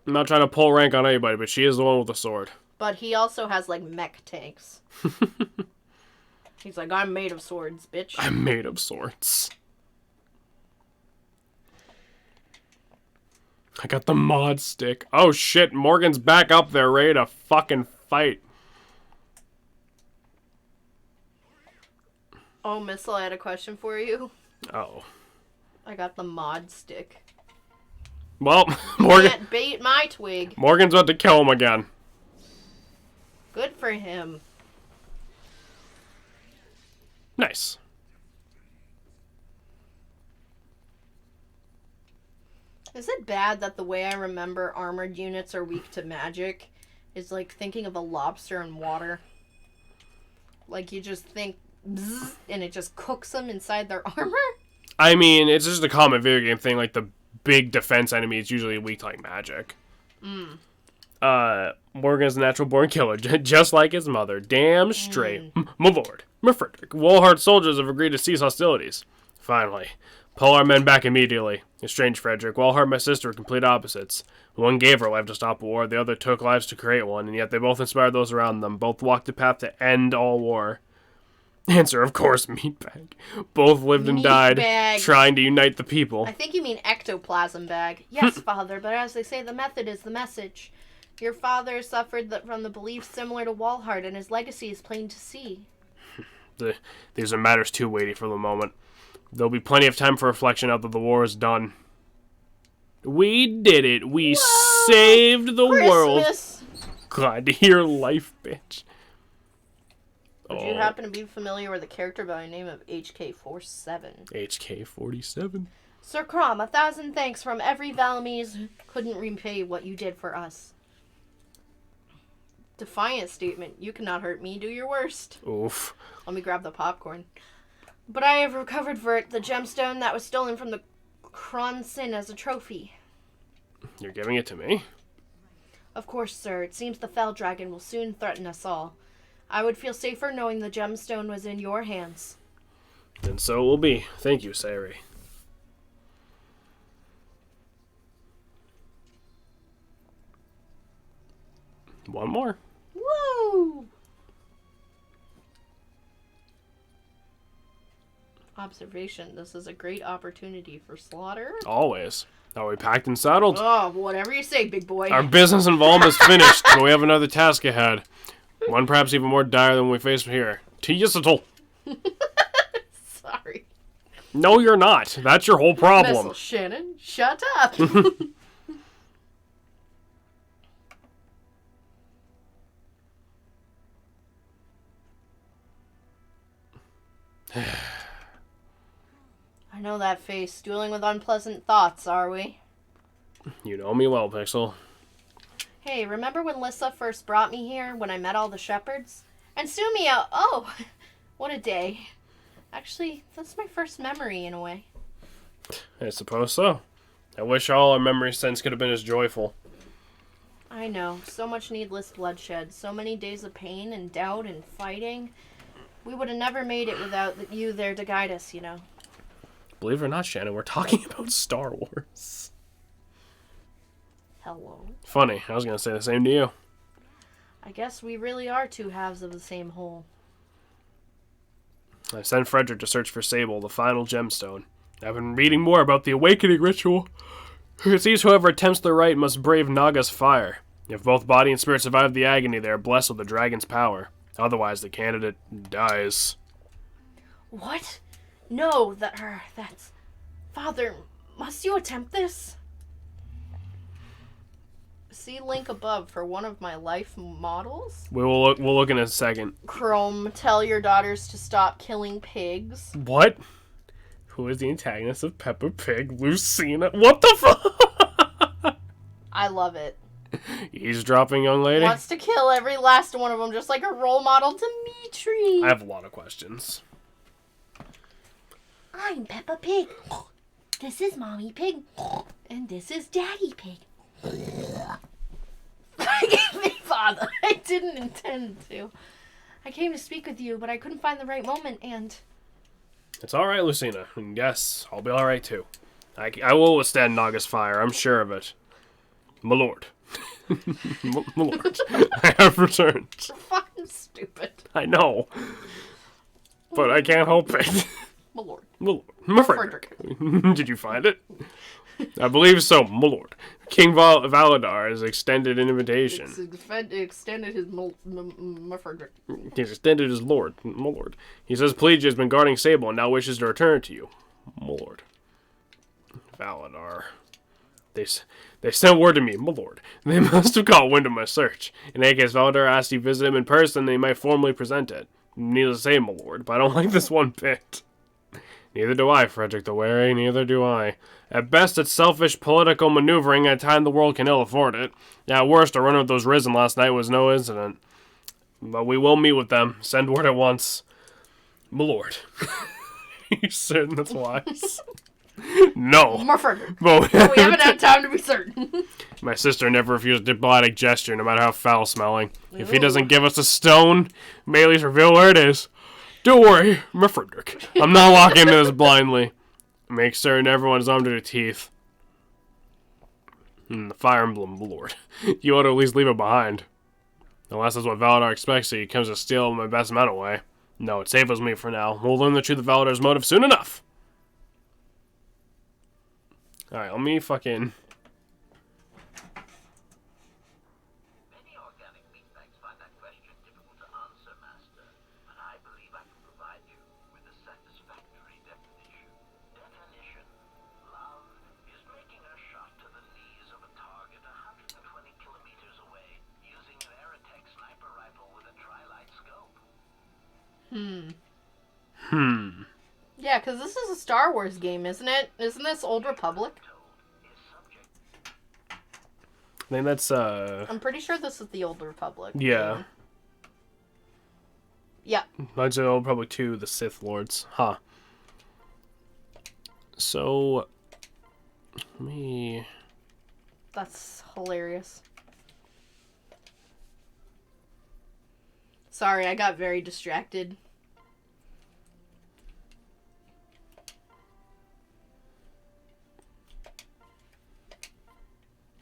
I'm not trying to pull rank on anybody, but she is the one with the sword. But he also has, like, mech tanks. He's like, I'm made of swords, bitch. I'm made of swords. I got the mod stick. Oh shit, Morgan's back up there ready to fucking fight. Oh, Missile, I had a question for you. Oh. I got the mod stick. Well, Morgan... Can't bait my twig. Morgan's about to kill him again. Good for him. Nice. Is it bad that the way I remember armored units are weak to magic is like thinking of a lobster in water? Like you just think, bzz, and it just cooks them inside their armor? I mean, it's just a common video game thing. Like, the big defense enemy is usually weak to, like, magic. Morgan's a natural-born killer, just like his mother. Damn straight. My lord, my Frederick. Wolhard soldiers have agreed to cease hostilities. Finally. Pull our men back immediately. Estranged Frederick. Wolhard and my sister are complete opposites. One gave her life to stop war, the other took lives to create one, and yet they both inspired those around them. Both walked the path to end all war. Answer, of course, meatbag. Both lived and died, trying to unite the people. I think you mean ectoplasm bag. Yes, father, but as they say, the method is the message. Your father suffered from the beliefs similar to Wolhard, and his legacy is plain to see. These are matters too weighty for the moment. There'll be plenty of time for reflection after the war is done. We did it. We saved the world. Glad to hear life, bitch. Would you happen to be familiar with a character by the name of HK-47? HK-47? Sir Crom, 1,000 thanks from every Valamese who couldn't repay what you did for us. Defiant statement. You cannot hurt me. Do your worst. Oof. Let me grab the popcorn. But I have recovered for it the gemstone that was stolen from the Kronsin as a trophy. You're giving it to me? Of course, sir. It seems the Fell Dragon will soon threaten us all. I would feel safer knowing the gemstone was in your hands. Then so it will be. Thank you, Sayori. One more. Woo! Observation. This is a great opportunity for slaughter. Always. Are we packed and saddled? Oh, whatever you say, big boy. Our business involvement is finished, but we have another task ahead. One perhaps even more dire than we face here. Teasatl. Sorry. No, you're not. That's your whole problem. Missile Shannon, shut up. I know that face. Dueling with unpleasant thoughts, are we? You know me well, Pixel. Hey, remember when Lissa first brought me here, when I met all the shepherds? And Sumio! Oh, what a day. Actually, that's my first memory, in a way. I suppose so. I wish all our memories since could have been as joyful. I know. So much needless bloodshed. So many days of pain and doubt and fighting. We would have never made it without you there to guide us, you know. Believe it or not, Shannon, we're talking about Star Wars. Hello. Funny, I was going to say the same to you. I guess we really are two halves of the same whole. I sent Frederick to search for Sable, the final gemstone. I've been reading more about the awakening ritual. It seems whoever attempts the rite must brave Naga's fire. If both body and spirit survive the agony, they are blessed with the dragon's power. Otherwise, the candidate dies. What? No, that's... Father, must you attempt this? See link above for one of my life models. We'll look in a second. Chrome, tell your daughters to stop killing pigs. What? Who is the antagonist of Peppa Pig? Lucina? What the fuck? I love it. Eavesdropping young lady? Wants to kill every last one of them, just like a role model Dimitri. I have a lot of questions. I'm Peppa Pig. This is Mommy Pig. And this is Daddy Pig. Forgive me, Father. I didn't intend to. I came to speak with you, but I couldn't find the right moment, and... It's alright, Lucina. And yes, I'll be alright too. I will withstand Naga's fire, I'm sure of it. My lord. My lord. I have returned. You're fucking stupid. I know. But I can't help it. My lord. My lord. My Frederick. Did you find it? I believe so, my lord. King Valadar has extended an invitation. Extended his my Frederick. He's extended his lord, my lord. He says Plegia has been guarding Sable and now wishes to return it to you, my lord. Valadar. They sent word to me, my lord. They must have caught wind of my search. In any case, Valadar asked you visit him in person, and he might formally present it. Needless to say, my lord, but I don't like this one bit. Neither do I, Frederick the Wary, neither do I. At best, it's selfish political maneuvering at a time the world can ill afford it. At worst, a run with those risen last night was no incident. But we will meet with them. Send word at once. My lord. You certain that's wise? No. My Frederick. But We haven't had time to be certain. my sister never refused a diplomatic gesture, no matter how foul-smelling. If he Ooh. doesn't give us a stone, may at least reveal where it is. Don't worry, my Frederick. I'm not walking into this blindly. Make certain everyone's armed to the teeth. The Fire Emblem, lord. You ought to at least leave it behind. Unless that's what Valadar expects, so he comes to steal my best men away. No, it saves me for now. We'll learn the truth of Valadar's motive soon enough. Alright, let me fucking... Many organic meatbags find that question difficult to answer, Master, but I believe I can provide you with a satisfactory definition. Definition. Love is making a shot to the knees of a target 120 kilometers away using an Aerotech sniper rifle with a tri-light scope. Yeah, Yeah, because this is a Star Wars game, isn't it? Isn't this Old Republic? I think that's, I'm pretty sure this is the Old Republic. yeah. Yeah. Knights of the Old Republic 2, the Sith Lords. Huh. So, let me... That's hilarious. Sorry, I got very distracted.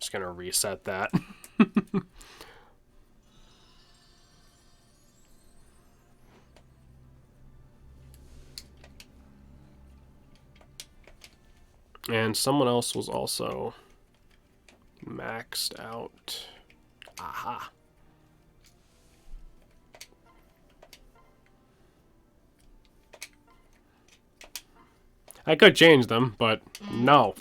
Just gonna reset that. And someone else was also maxed out. Aha. I could change them, but no.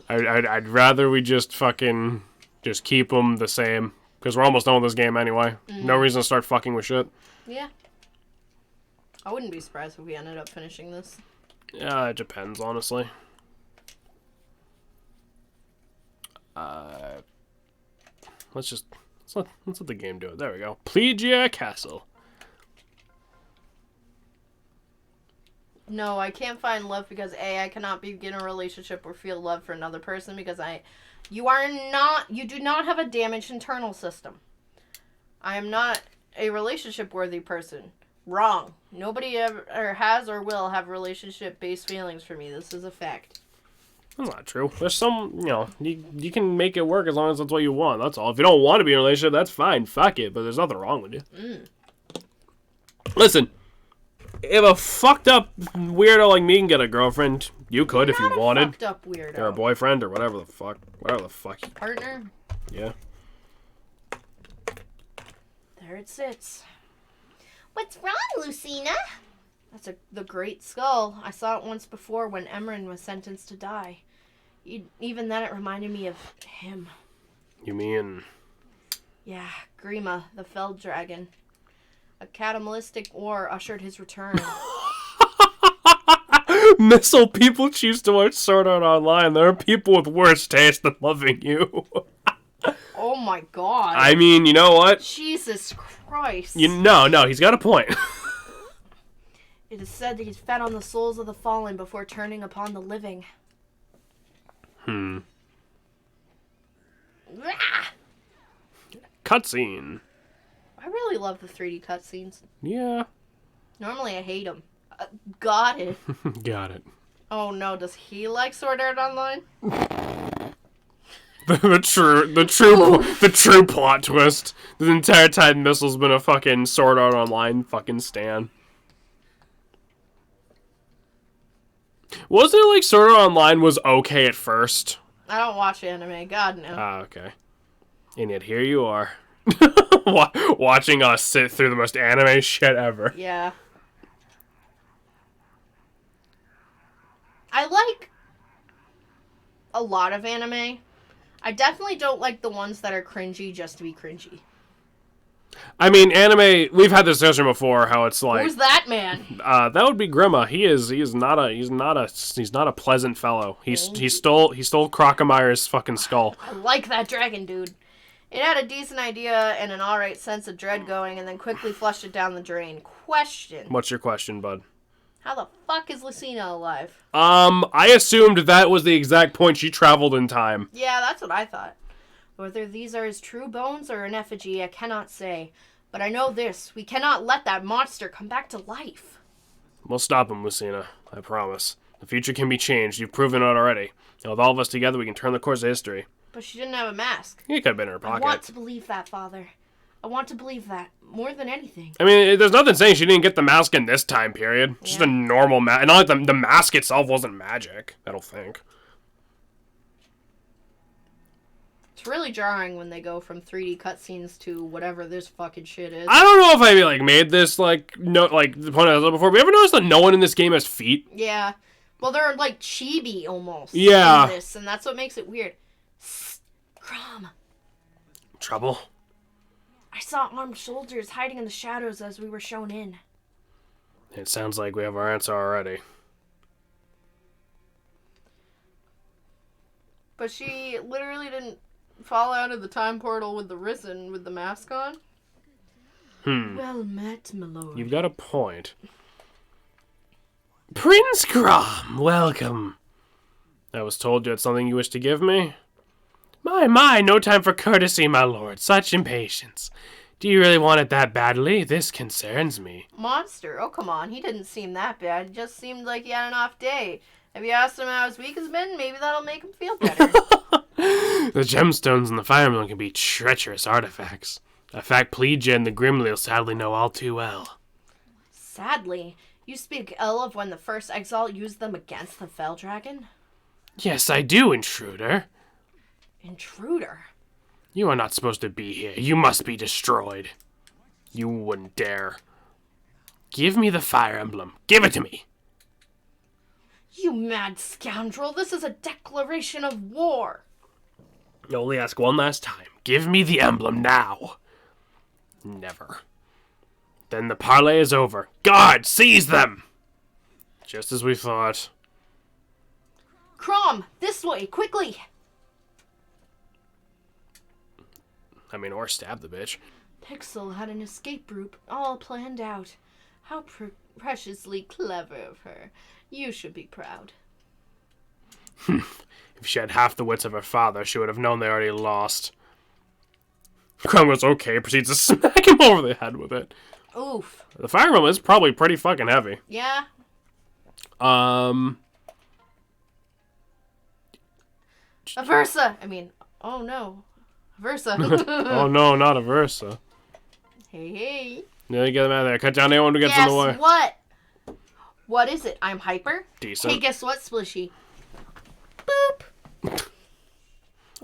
I'd rather we just fucking just keep them the same, because we're almost done with this game anyway. No reason to start fucking with shit. Yeah. I wouldn't be surprised if we ended up finishing this. Yeah, it depends, honestly. Let's let the game do it. There we go. Plegia Castle. No, I can't find love because A, I cannot begin a relationship or feel love for another person because you do not have a damaged internal system. I am not a relationship worthy person. Wrong. Nobody ever has or will have relationship based feelings for me. This is a fact. That's not true. There's some, you can make it work as long as that's what you want. That's all. If you don't want to be in a relationship, that's fine. Fuck it. But there's nothing wrong with you. Listen, if a fucked up weirdo like me can get a girlfriend, you could if you wanted. Fucked up weirdo. Or a boyfriend or whatever the fuck. Partner. Yeah. There it sits. What's wrong, Lucina? That's the Great Skull. I saw it once before when Emran was sentenced to die. Even then, it reminded me of him. You mean? Yeah, Grima, the Fell Dragon. A cataclysmic war ushered his return. Missile people choose to watch Sword Art Online. There are people with worse taste than loving you. Oh my god. I mean, you know what? Jesus Christ. No, he's got a point. It is said that he's fed on the souls of the fallen before turning upon the living. Cutscene. I really love the 3D cutscenes. Yeah. Normally I hate them. Got it. Got it. Oh no, does he like Sword Art Online? the true plot twist. The entire time Missile's been a fucking Sword Art Online fucking stan. Wasn't it like Sword Art Online was okay at first? I don't watch anime. God, no. Ah, okay. And yet here you are. Watching us sit through the most anime shit ever. Yeah. I like a lot of anime. I definitely don't like the ones that are cringy just to be cringy. I mean, anime. We've had this discussion before. How it's like Who's that man? that would be Grima. He is not a pleasant fellow. He stole Crocomyre's fucking skull. I like that dragon, dude. It had a decent idea and an alright sense of dread going, and then quickly flushed it down the drain. Question. What's your question, bud? How the fuck is Lucina alive? I assumed that was the exact point she traveled in time. Yeah, that's what I thought. Whether these are his true bones or an effigy, I cannot say. But I know this. We cannot let that monster come back to life. We'll stop him, Lucina. I promise. The future can be changed. You've proven it already. And with all of us together, we can turn the course of history. But she didn't have a mask. It could have been in her pocket. I want to believe that, Father. I want to believe that. More than anything. I mean, there's nothing saying she didn't get the mask in this time period. It's just a normal mask. And not like the mask itself wasn't magic, I don't think. It's really jarring when they go from 3D cutscenes to whatever this fucking shit is. I don't know if I made this the point I was before. But you ever notice that no one in this game has feet? Yeah. Well, they're like chibi almost. Yeah. In this, and that's what makes it weird. Crom. Trouble? I saw armed soldiers hiding in the shadows as we were shown in. It sounds like we have our answer already. But she literally didn't fall out of the time portal with the Risen with the mask on. Well met, my lord. You've got a point. Prince Crom, welcome. I was told you had something you wish to give me. My, no time for courtesy, my lord. Such impatience. Do you really want it that badly? This concerns me. Monster? Oh, come on. He didn't seem that bad. It just seemed like he had an off day. Have you asked him how his week has been? Maybe that'll make him feel better. The gemstones and the fire emblem can be treacherous artifacts. A fact Plegia and the Grimly sadly know all too well. Sadly? You speak ill of when the first exile used them against the Fell Dragon? Yes, I do, intruder. Intruder? You are not supposed to be here. You must be destroyed. You wouldn't dare. Give me the fire emblem. Give it to me. You mad scoundrel. This is a declaration of war. I only ask one last time. Give me the emblem now. Never. Then the parley is over. Guard, seize them! Just as we thought. Crom, this way, quickly! I mean, or stab the bitch. Pixel had an escape route all planned out. How preciously clever of her. You should be proud. If she had half the wits of her father, she would have known they already lost. Crum goes okay, proceeds to smack him over the head with it. Oof. The fire emblem is probably pretty fucking heavy. Yeah. Aversa! I mean, oh no. Aversa. Oh no, not a Versa. Hey. Yeah, you get them out of there. Cut down anyone who gets in the way. Guess what? What is it? I'm hyper? Decent. Hey, guess what, Splishy? Boop.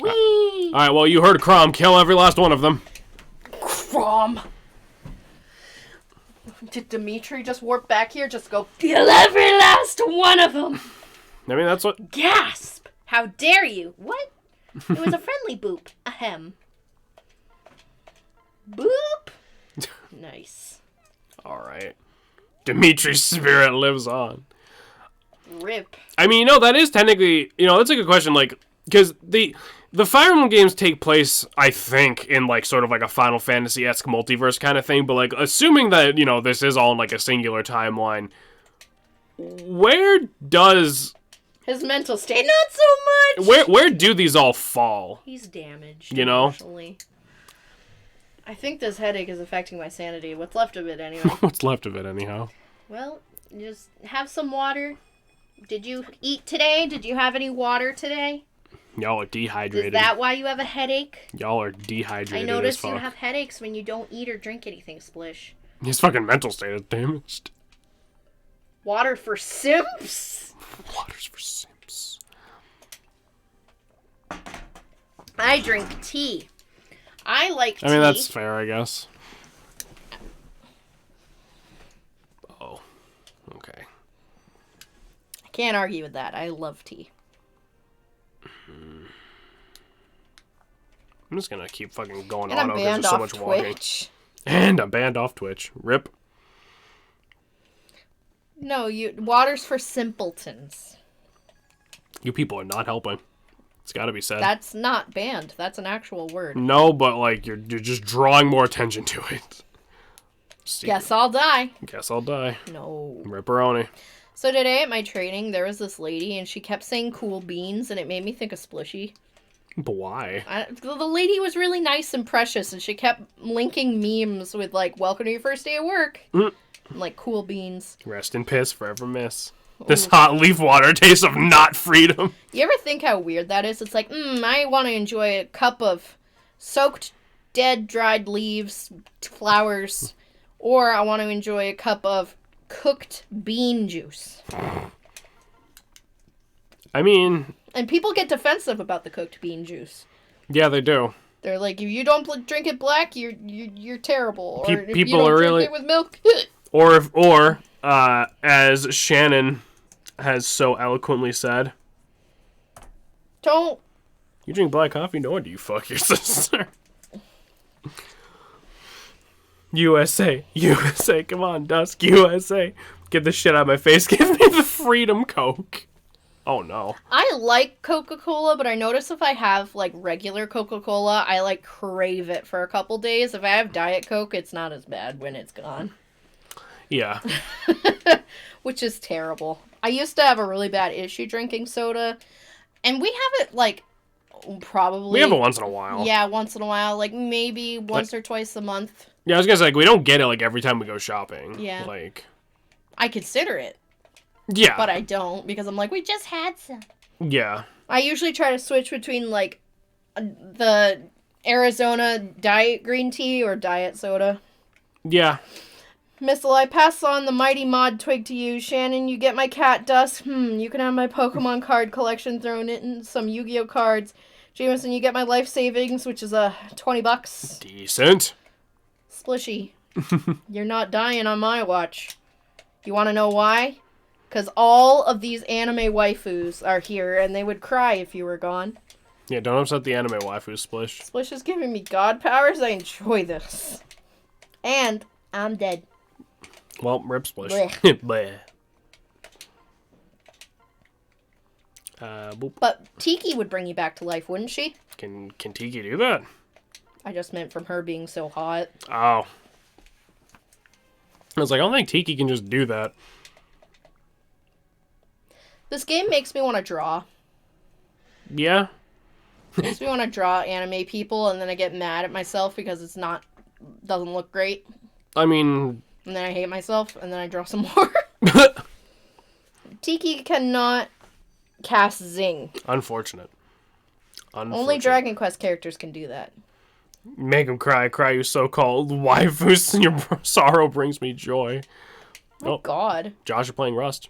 Whee! Alright, well, you heard Crom. Kill every last one of them. Crom. Did Dimitri just warp back here? Just go, kill every last one of them! I mean, that's what... Gasp! How dare you? What? It was a friendly boop. Ahem. Boop! Nice. Alright. Dimitri's spirit lives on. Rip. I mean, that is technically... that's a good question, because the Fire Emblem games take place, I think, in, sort of a Final Fantasy-esque multiverse kind of thing, but, assuming that, this is all in, a singular timeline, where does... His mental state, not so much! Where do these all fall? He's damaged, You know? emotionally. I think this headache is affecting my sanity. What's left of it, anyway. What's left of it, anyhow? Well, just have some water. Did you eat today? Did you have any water today? Y'all are dehydrated. Is that why you have a headache? Y'all are dehydrated. I notice as fuck. you have headaches when you don't eat or drink anything, Splish. His fucking mental state is damaged. Water for simps? Water's for simps. I drink tea. I like tea. I mean, that's fair, I guess. Oh. Okay. I can't argue with that. I love tea. I'm just gonna keep fucking going And on I'm because banned there's so off much walking. Twitch. And I'm banned off Twitch. Rip. No, water's for simpletons. You people are not helping. It's gotta be said. That's not banned. That's an actual word. No, but you're just drawing more attention to it. Guess I'll die. Guess I'll die. No. Ripperoni. So today at my training, there was this lady, and she kept saying cool beans, and it made me think of Splishy. But why? The lady was really nice and precious, and she kept linking memes with, welcome to your first day of work. And, cool beans. Rest in piss, forever miss. This hot leaf water tastes of not freedom. You ever think how weird that is? It's like, I want to enjoy a cup of soaked, dead, dried leaves, flowers, or I want to enjoy a cup of cooked bean juice. I mean... And people get defensive about the cooked bean juice. Yeah, they do. They're like, if you don't drink it black, you're terrible. Or if People you don't are drink really... it with milk. Or as Shannon has so eloquently said, Don't. you drink black coffee? No wonder you fuck your sister. USA, USA, come on, Dusk, USA. Get this shit out of my face. Give me the Freedom Coke. Oh, no. I like Coca-Cola, but I notice if I have, like, regular Coca-Cola, I, like, crave it for a couple days. If I have Diet Coke, it's not as bad when it's gone. Yeah. Which is terrible. I used to have a really bad issue drinking soda, and we have it, like, probably... We have it once in a while. Yeah, once in a while. Like, maybe once or twice a month. Yeah, I was gonna say, like, we don't get it, like, every time we go shopping. Yeah. Like... I consider it, Yeah. but I don't, because I'm like, we just had some. Yeah. I usually try to switch between, like, the Arizona diet green tea or diet soda. Yeah. Missile, I pass on the mighty mod twig to you. Shannon, you get my cat dust. You can have my Pokemon card collection thrown in some Yu-Gi-Oh cards. Jameson, you get my life savings, which is $20. Decent. Splishy, you're not dying on my watch. You want to know why? Because all of these anime waifus are here, and they would cry if you were gone. Yeah, don't upset the anime waifu, Splish. Splish is giving me god powers. I enjoy this. And I'm dead. Well, rip Splish. Blech. Bleh. Boop. But Tiki would bring you back to life, wouldn't she? Can Tiki do that? I just meant from her being so hot. Oh. I was like, I don't think Tiki can just do that. This game makes me want to draw. Yeah? Makes me want to draw anime people, and then I get mad at myself because doesn't look great. I mean... And then I hate myself, and then I draw some more. Tiki cannot cast Zing. Unfortunate. Only Dragon Quest characters can do that. Make him cry, cry you so-called waifus, and your sorrow brings me joy. Oh, God. Josh, you're playing Rust.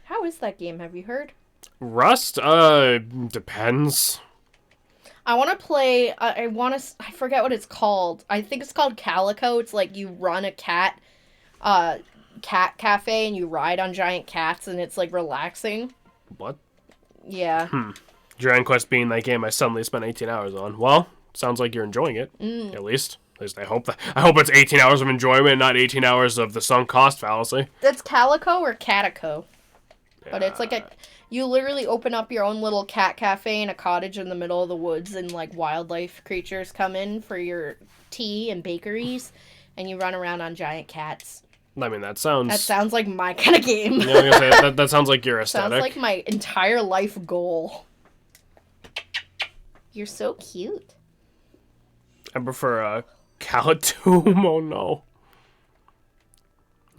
How is that game? Have you heard? Rust? Depends. I want to play, I forget what it's called. I think it's called Calico. It's like you run a cat cafe and you ride on giant cats and it's like relaxing. What? Yeah. Dragon Quest being that game I suddenly spent 18 hours on. Well, sounds like you're enjoying it. At least I hope it's 18 hours of enjoyment, not 18 hours of the sunk cost fallacy. That's Calico or Catico. But it's like you literally open up your own little cat cafe in a cottage in the middle of the woods, and like wildlife creatures come in for your tea and bakeries, and you run around on giant cats. I mean, that sounds like my kind of game. Yeah, I was gonna say, that sounds like your aesthetic. Sounds like my entire life goal. You're so cute. I prefer Calatum. Oh no.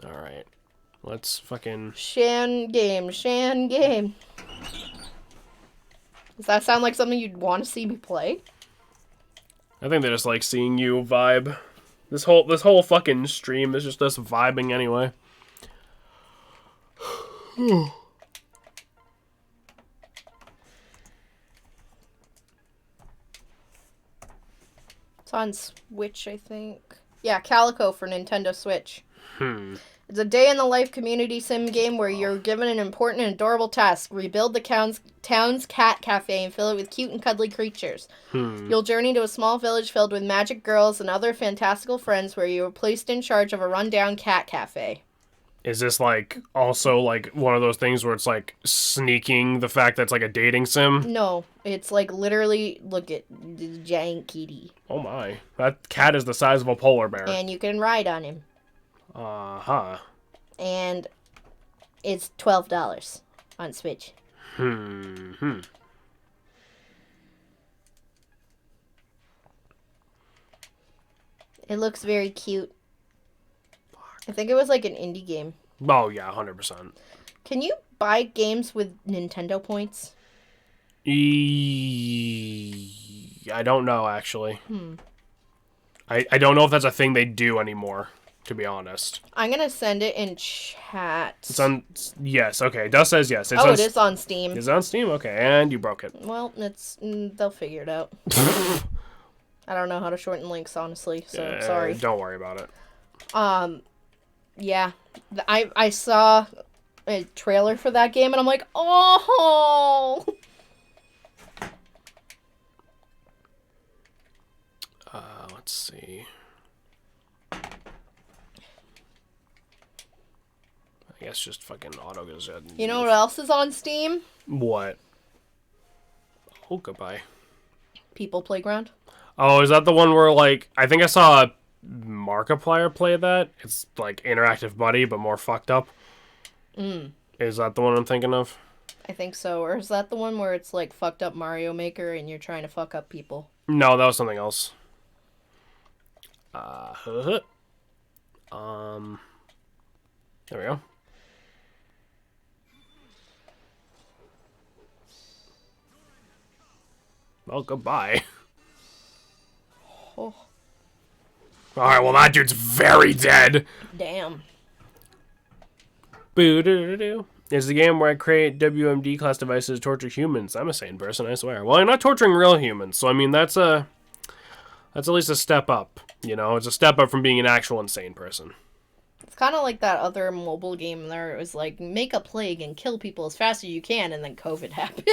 All right, let's fucking Shan game. Does that sound like something you'd want to see me play? I think they just like seeing you vibe. This whole fucking stream is just us vibing anyway. It's on Switch, I think. Yeah, Calico for Nintendo Switch. It's a day in the life community sim game where you're given an important and adorable task. Rebuild the town's cat cafe and fill it with cute and cuddly creatures. You'll journey to a small village filled with magic girls and other fantastical friends where you are placed in charge of a rundown cat cafe. Is this like also like one of those things where it's like sneaking the fact that it's like a dating sim? No, it's like literally, look at the giant kitty. Oh my. That cat is the size of a polar bear. And you can ride on him. Uh-huh. And it's $12 on Switch. It looks very cute. I think it was like an indie game. Oh yeah, 100%. Can you buy games with Nintendo points? I don't know actually. I don't know if that's a thing they do anymore, to be honest. I'm gonna send it in chat. It's on. Yes. Okay. Dust says yes. It's It is on Steam. Is it on Steam? Okay, and you broke it. Well, they'll figure it out. I don't know how to shorten links, honestly, so sorry. Don't worry about it. Yeah. I saw a trailer for that game, and I'm like, oh! Let's see. it's just fucking auto goes ahead. You know what else is on Steam? What? Oh, goodbye. People Playground. Oh, is that the one where, like, I think I saw a Markiplier play that? It's like Interactive Buddy, but more fucked up. Is that the one I'm thinking of? I think so. Or is that the one where it's like fucked up Mario Maker and you're trying to fuck up people? No, that was something else. There we go. Well, goodbye. Oh, Alright, well, that dude's very dead. damn. Boo-doo-doo-doo. It's the game where I create WMD class devices to torture humans. I'm a sane person, I swear. Well, I'm not torturing real humans, so I mean, that's at least a step up. You know, it's a step up from being an actual insane person. It's kind of like that other mobile game there. It was like, make a plague and kill people as fast as you can, and then COVID happened.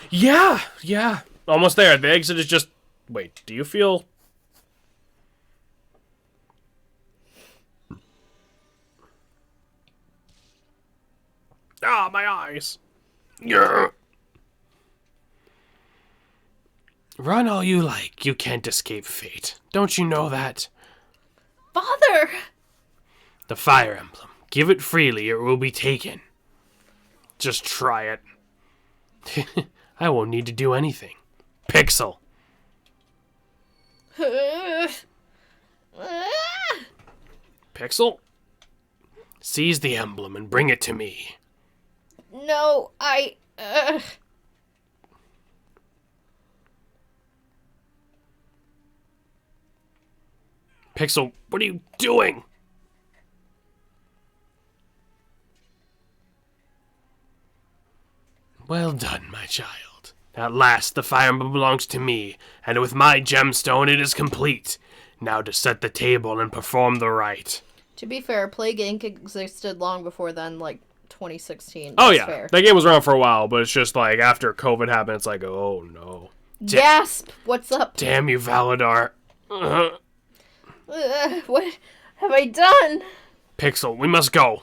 Yeah. Almost there. The exit is just... Wait, do you feel... Ah, my eyes. Yeah. Run all you like. You can't escape fate. Don't you know that? Father! The Fire Emblem. Give it freely or it will be taken. Just try it. I won't need to do anything. Pixel. Pixel? Seize the emblem and bring it to me. No, Pixel, what are you doing? Well done, my child. At last, the Fire Emblem belongs to me, and with my gemstone it is complete. Now to set the table and perform the rite. To be fair, Plague Inc. existed long before then, like 2016. Oh That's yeah, fair. that game was around for a while, but it's just like after COVID happened, it's like, oh no. Gasp! What's up? Damn you, Valadar. What have I done? Pixel, we must go.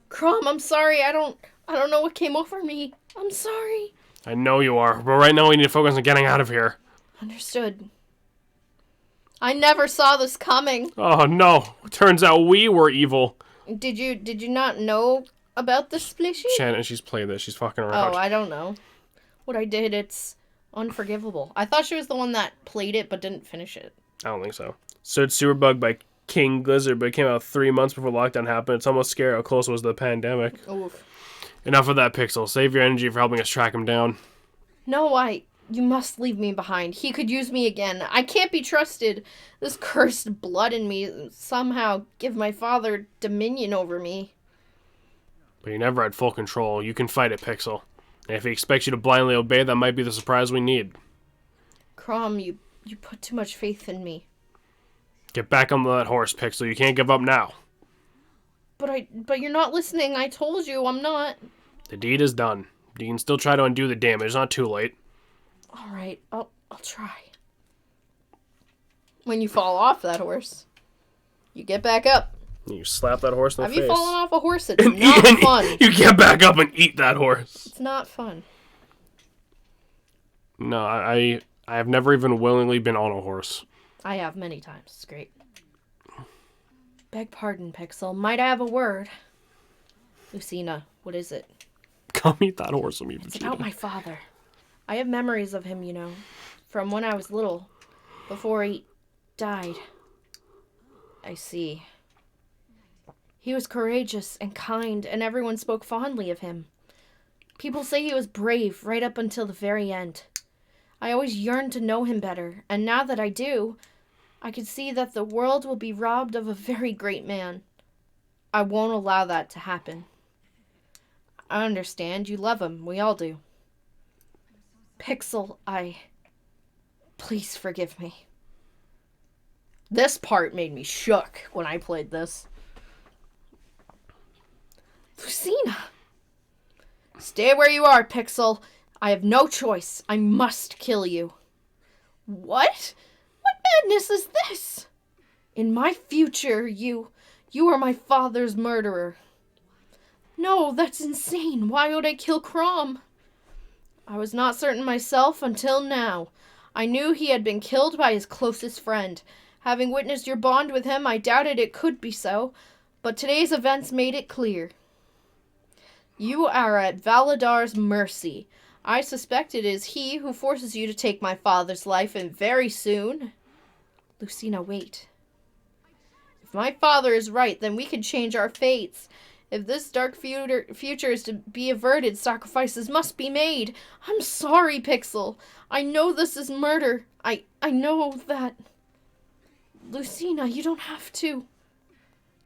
Crom, I'm sorry. I don't know what came over me. I'm sorry. I know you are, but right now we need to focus on getting out of here. Understood. I never saw this coming. Oh no, turns out we were evil. Did you not know about this splishy? Shannon, she's played this. She's fucking around. Oh, I don't know. What I did, it's unforgivable. I thought she was the one that played it but didn't finish it. I don't think so. Search Superbug by King Blizzard, but it came out 3 months before lockdown happened. It's almost scary how close it was to the pandemic. Oof. Enough of that, Pixel. Save your energy for helping us track him down. No, you must leave me behind. He could use me again. I can't be trusted. This cursed blood in me somehow give my father dominion over me. But you never had full control. You can fight it, Pixel. And if he expects you to blindly obey, that might be the surprise we need. Crom, you put too much faith in me. Get back on that horse, Pixel. You can't give up now. But you're not listening. I told you I'm not. The deed is done. You can still try to undo the damage. It's not too late. All right, I'll try. When you fall off that horse, you get back up. You slap that horse in the Have face. you fallen off a horse? It's not fun. You get back up and eat that horse. It's not fun. No, I have never even willingly been on a horse. I have many times. It's great. Beg pardon, Pixel. Might I have a word? Lucina, what is it? Come eat that horse with me, It's Vegeta. about my father. I have memories of him, from when I was little, before he died. I see. He was courageous and kind, and everyone spoke fondly of him. People say he was brave right up until the very end. I always yearned to know him better, and now that I do, I can see that the world will be robbed of a very great man. I won't allow that to happen. I understand. You love him. We all do. Pixel, please forgive me. This part made me shook when I played this. Lucina! Stay where you are, Pixel. I have no choice. I must kill you. What? What madness is this? In my future, you are my father's murderer. No, that's insane. Why would I kill Crom? I was not certain myself until now. I knew he had been killed by his closest friend. Having witnessed your bond with him, I doubted it could be so, but today's events made it clear. You are at Valadar's mercy. I suspect it is he who forces you to take my father's life, and very soon... Lucina, wait. If my father is right, then we can change our fates. If this dark future is to be averted, sacrifices must be made. I'm sorry, Pixel. I know this is murder. I know that... Lucina, you don't have to.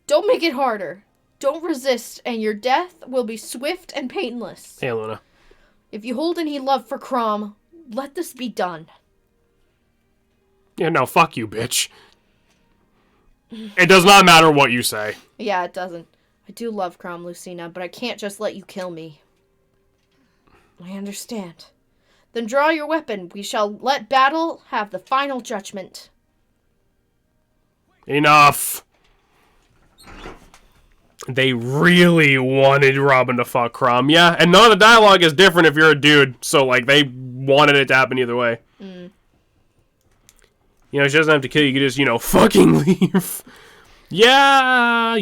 Don't make it harder. Don't resist, and your death will be swift and painless. Hey, Luna. If you hold any love for Crom, let this be done. Yeah, no, fuck you, bitch. It does not matter what you say. Yeah, it doesn't. I do love Crom, Lucina, but I can't just let you kill me. I understand. Then draw your weapon. We shall let battle have the final judgment. Enough. They really wanted Robin to fuck Crom, yeah? And none of the dialogue is different if you're a dude, so, like, they wanted it to happen either way. You know, she doesn't have to kill you, you can just, you know, fucking leave. Yeah.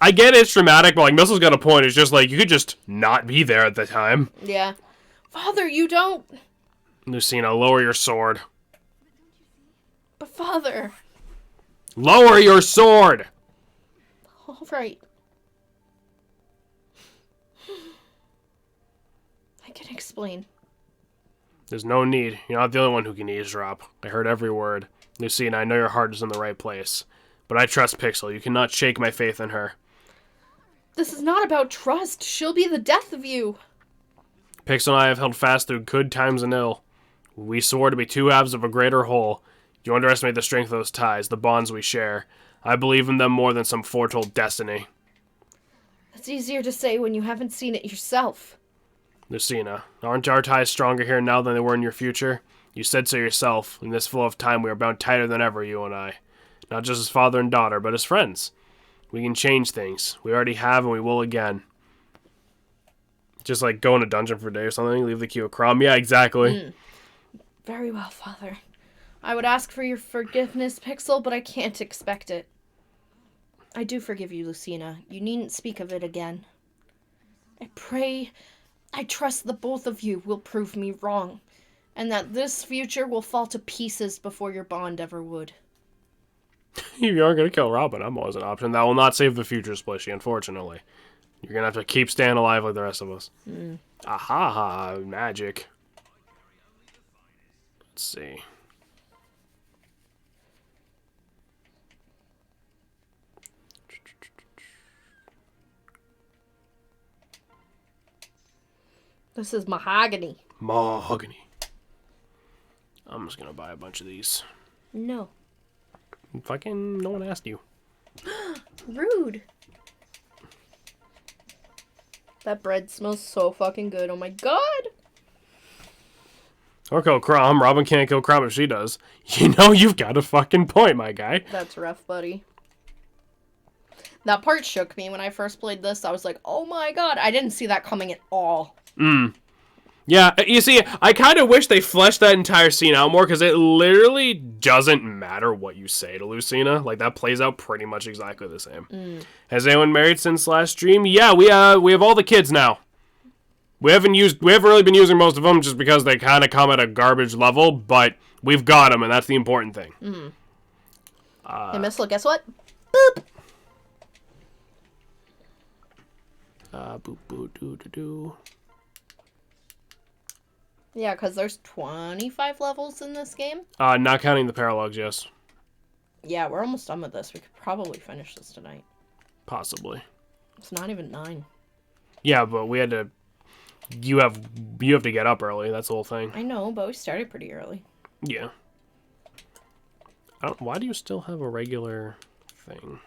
I get it's dramatic, but, like, Missle's got a point. It's just, like, you could just not be there at the time. Yeah. Father, you don't... Lucina, lower your sword. But Father... Lower your sword! All right. I can explain. There's no need. You're not the only one who can eavesdrop. I heard every word. Lucina, I know your heart is in the right place. But I trust Pixel. You cannot shake my faith in her. This is not about trust. She'll be the death of you. Pixel and I have held fast through good times and ill. We swore to be two halves of a greater whole. You underestimate the strength of those ties, the bonds we share. I believe in them more than some foretold destiny. That's easier to say when you haven't seen it yourself. Lucina, aren't our ties stronger here now than they were in your future? You said so yourself. In this flow of time, we are bound tighter than ever, you and I. Not just as father and daughter, but as friends. We can change things. We already have, and we will again. Just like go in a dungeon for a day or something, leave the key with Crom. Yeah, exactly. Very well, Father. I would ask for your forgiveness, Pixel, but I can't expect it. I do forgive you, Lucina. You needn't speak of it again. I trust that both of you will prove me wrong, and that this future will fall to pieces before your bond ever would. You are going to kill Robin. I'm always an option. That will not save the future, Splishy, unfortunately. You're going to have to keep staying alive like the rest of us. Aha, magic. Let's see. This is mahogany. Mahogany. I'm just going to buy a bunch of these. No. Fucking no one asked you. Rude. That bread smells so fucking good. Oh my god. Or kill Crom. Robin can't kill Crom if she does. You know, you've got a fucking point, my guy. That's rough, buddy. That part shook me when I first played this. I was like, oh my god. I didn't see that coming at all. Yeah, you see, I kind of wish they fleshed that entire scene out more, because it literally doesn't matter what you say to Lucina. Like, that plays out pretty much exactly the same. Has anyone married since last stream? Yeah, we have all the kids now. We haven't really been using most of them, just because they kind of come at a garbage level, but we've got them, and that's the important thing. Hey, Missile, guess what? Boop! Boop, boop, doo, doo, doo. Yeah, because there's 25 levels in this game. Not counting the paralogs, yes. Yeah, we're almost done with this. We could probably finish this tonight. Possibly. It's not even 9. Yeah, but we had to... You have to get up early, that's the whole thing. I know, but we started pretty early. Yeah. Why do you still have a regular thing?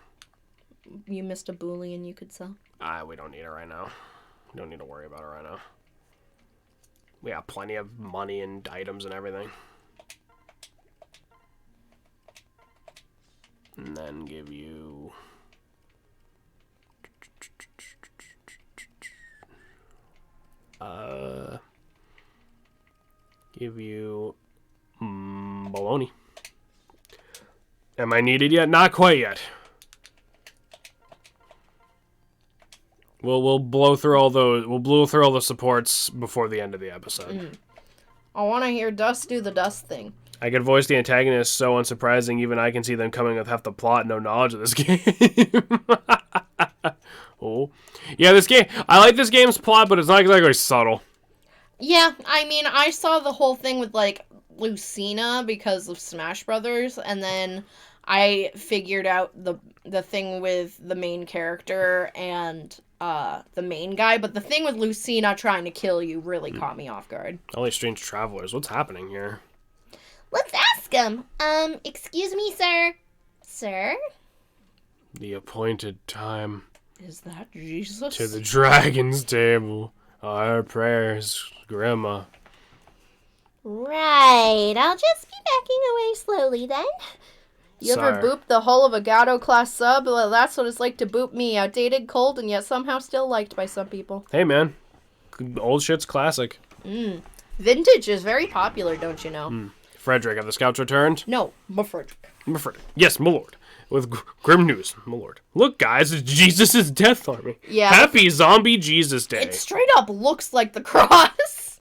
You missed a Boolean you could sell. We don't need it right now. We don't need to worry about it right now. We have plenty of money and items and everything. And then give you... Give you baloney. Am I needed yet? Not quite yet. We'll blow through all those. We'll blow through all the supports before the end of the episode. I want to hear Dust do the Dust thing. I can voice the antagonist, so unsurprising. Even I can see them coming with half the plot, no knowledge of this game. Oh, yeah, this game. I like this game's plot, but it's not exactly subtle. Yeah, I mean, I saw the whole thing with, like, Lucina because of Smash Brothers, and then I figured out the thing with the main character and the main guy, but the thing with Lucina trying to kill you really caught me off guard. Only strange travelers. What's happening here? Let's ask him. Excuse me, sir. Sir? The appointed time. Is that Jesus? To the dragon's table. Our prayers, Grandma. Right, I'll just be backing away slowly then. You ever boop the hull of a Gato class sub? Well, that's what it's like to boop me. Outdated, cold, and yet somehow still liked by some people. Hey, man. Old shit's classic. Vintage is very popular, don't you know? Frederick, have the scouts returned? No, but Frederick. Frederick. Yes, my lord. With grim news, my lord. Look, guys, it's Jesus' death army. Yeah. Happy Zombie Jesus Day. It straight up looks like the cross.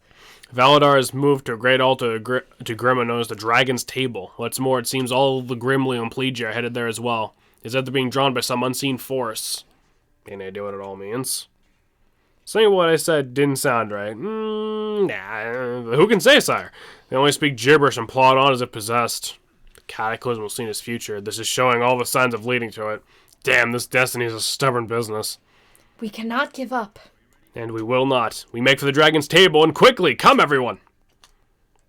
Valadar has moved to a great altar to Grima known as the Dragon's Table. What's more, it seems all the Grimly and Plegia are headed there as well. Is that they're being drawn by some unseen force? Any idea what it all means? Some of what I said didn't sound right. Nah, who can say, sire? They only speak gibberish and plod on as if possessed. The cataclysm will see in his future. This is showing all the signs of leading to it. Damn, this destiny is a stubborn business. We cannot give up. And we will not. We make for the dragon's table, and quickly! Come, everyone!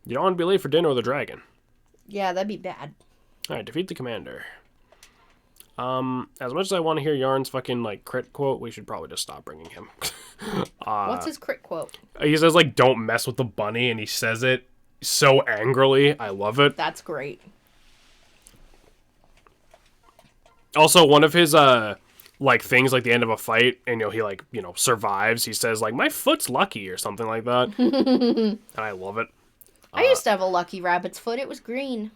You don't want to be late for dinner with the dragon. Yeah, that'd be bad. Alright, defeat the commander. As much as I want to hear Yarn's fucking, like, crit quote, we should probably just stop bringing him. What's his crit quote? He says, like, don't mess with the bunny, and he says it so angrily. I love it. That's great. Also, one of his, like, things, like, the end of a fight, and, he, like, survives, he says, like, my foot's lucky, or something like that. And I love it. I used to have a lucky rabbit's foot. It was green.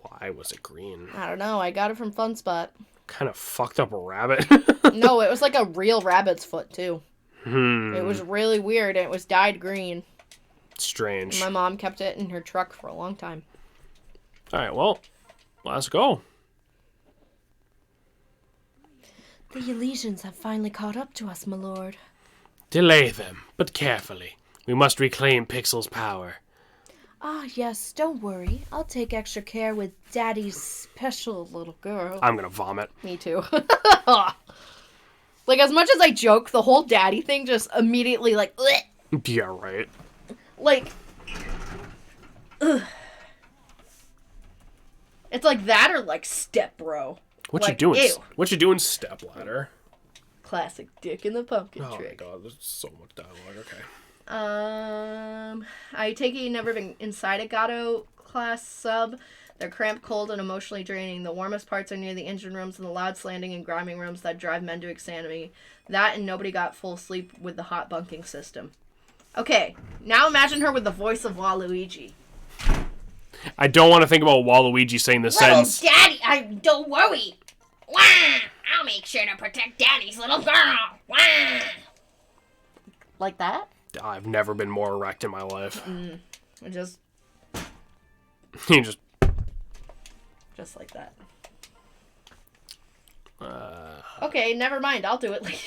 Why was it green? I don't know. I got it from Fun Spot. Kind of fucked up a rabbit. No, it was like a real rabbit's foot, too. It was really weird. It was dyed green. Strange. My mom kept it in her truck for a long time. Alright, well, let's go. The Elysians have finally caught up to us, my lord. Delay them, but carefully. We must reclaim Pixel's power. Ah, yes, don't worry. I'll take extra care with Daddy's special little girl. I'm gonna vomit. Me too. Like, as much as I joke, the whole daddy thing just immediately, like, bleh. Yeah, right. Like, ugh. It's like that or, like, step bro. What like, you doing? Ew. What you doing, stepladder? Classic dick in the pumpkin Oh trick. my god, there's so much dialogue. Okay. I take it you've never been inside a Gato class sub. They're cramped, cold, and emotionally draining. The warmest parts are near the engine rooms and the loud slanding and grinding rooms that drive men to insanity. That and nobody got full sleep with the hot bunking system. Okay, now imagine her with the voice of Waluigi. I don't want to think about Waluigi saying the sentence. Daddy, don't worry. Wah! I'll make sure to protect Daddy's little girl. Wah! Like that? I've never been more erect in my life. Or just You just. like that. Okay, never mind. I'll do it later.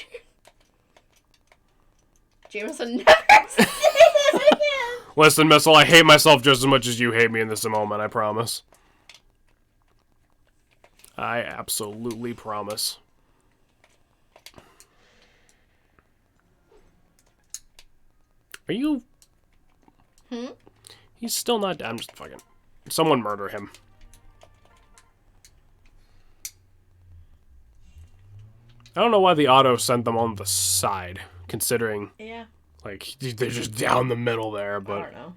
Jameson never say that again. Listen, Missile, I hate myself just as much as you hate me in this moment, I promise. I absolutely promise. Are you... He's still not... I'm just fucking... Someone murder him. I don't know why the auto sent them on the side, considering... Yeah, Like, they're just down the middle there, I but... don't know.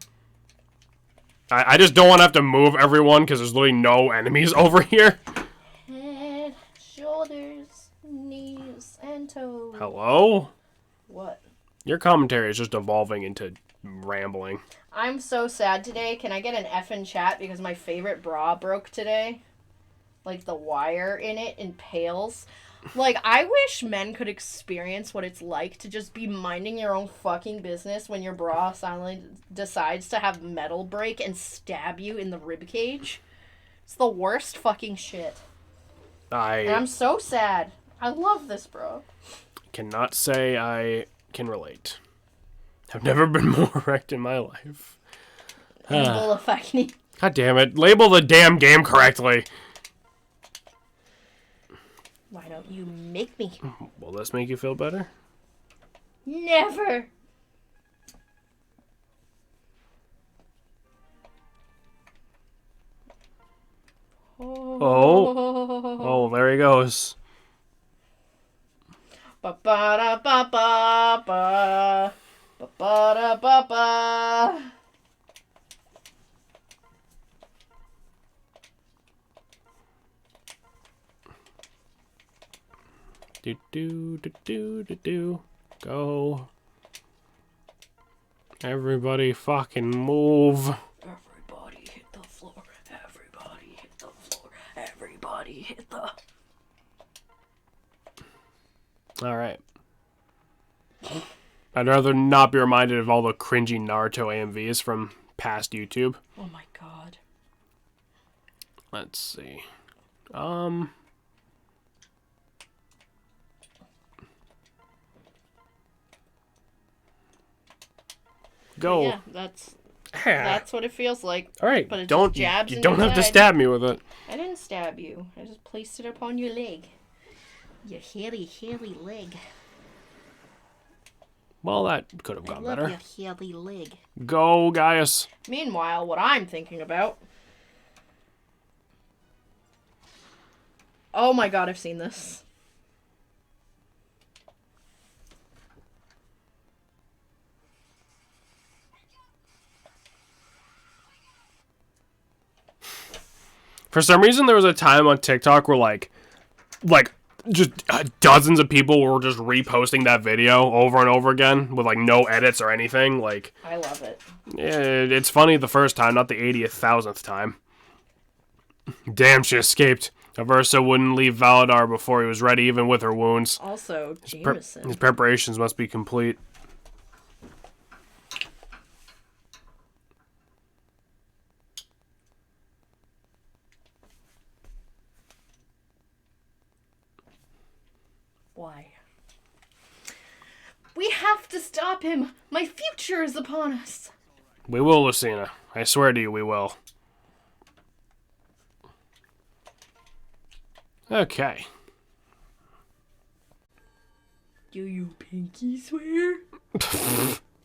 I just don't want to have to move everyone, because there's literally no enemies over here. Head, shoulders, knees, and toes. Hello? What? Your commentary is just evolving into rambling. I'm so sad today. Can I get an F in chat because my favorite bra broke today? Like the wire in it impales. Like, I wish men could experience what it's like to just be minding your own fucking business when your bra suddenly decides to have metal break and stab you in the ribcage. It's the worst fucking shit. And I'm so sad. I love this bra. Cannot say I can relate. I've never been more wrecked in my life. God damn it. Label the damn game correctly. Why don't you make me? Will this make you feel better? Never. Oh, there he goes. Ba ba da ba ba ba ba ba da ba ba. Do do do do do do. Go. Everybody fucking move. Everybody hit the floor. Everybody hit the floor. Everybody hit the... Alright. I'd rather not be reminded of all the cringy Naruto AMVs from past YouTube. Oh my god. Let's see. Go. Yeah, that's what it feels like. All right. But it don't just jabs you in don't your have to side. stab me with it. I didn't stab you. I just placed it upon your leg. Your hairy leg. Well, that could have I gone love better. your hairy leg. Go, Gaius. Meanwhile, what I'm thinking about... Oh my god, I've seen this. For some reason, there was a time on TikTok where like just dozens of people were just reposting that video over and over again with like no edits or anything. Like, I love it. it's funny the first time, not the 80,000th time. Damn, she escaped. Aversa wouldn't leave Valadar before he was ready, even with her wounds. Also, Jameson. His preparations must be complete. Why? We have to stop him! My future is upon us! We will, Lucina. I swear to you, we will. Okay. Do you pinky swear?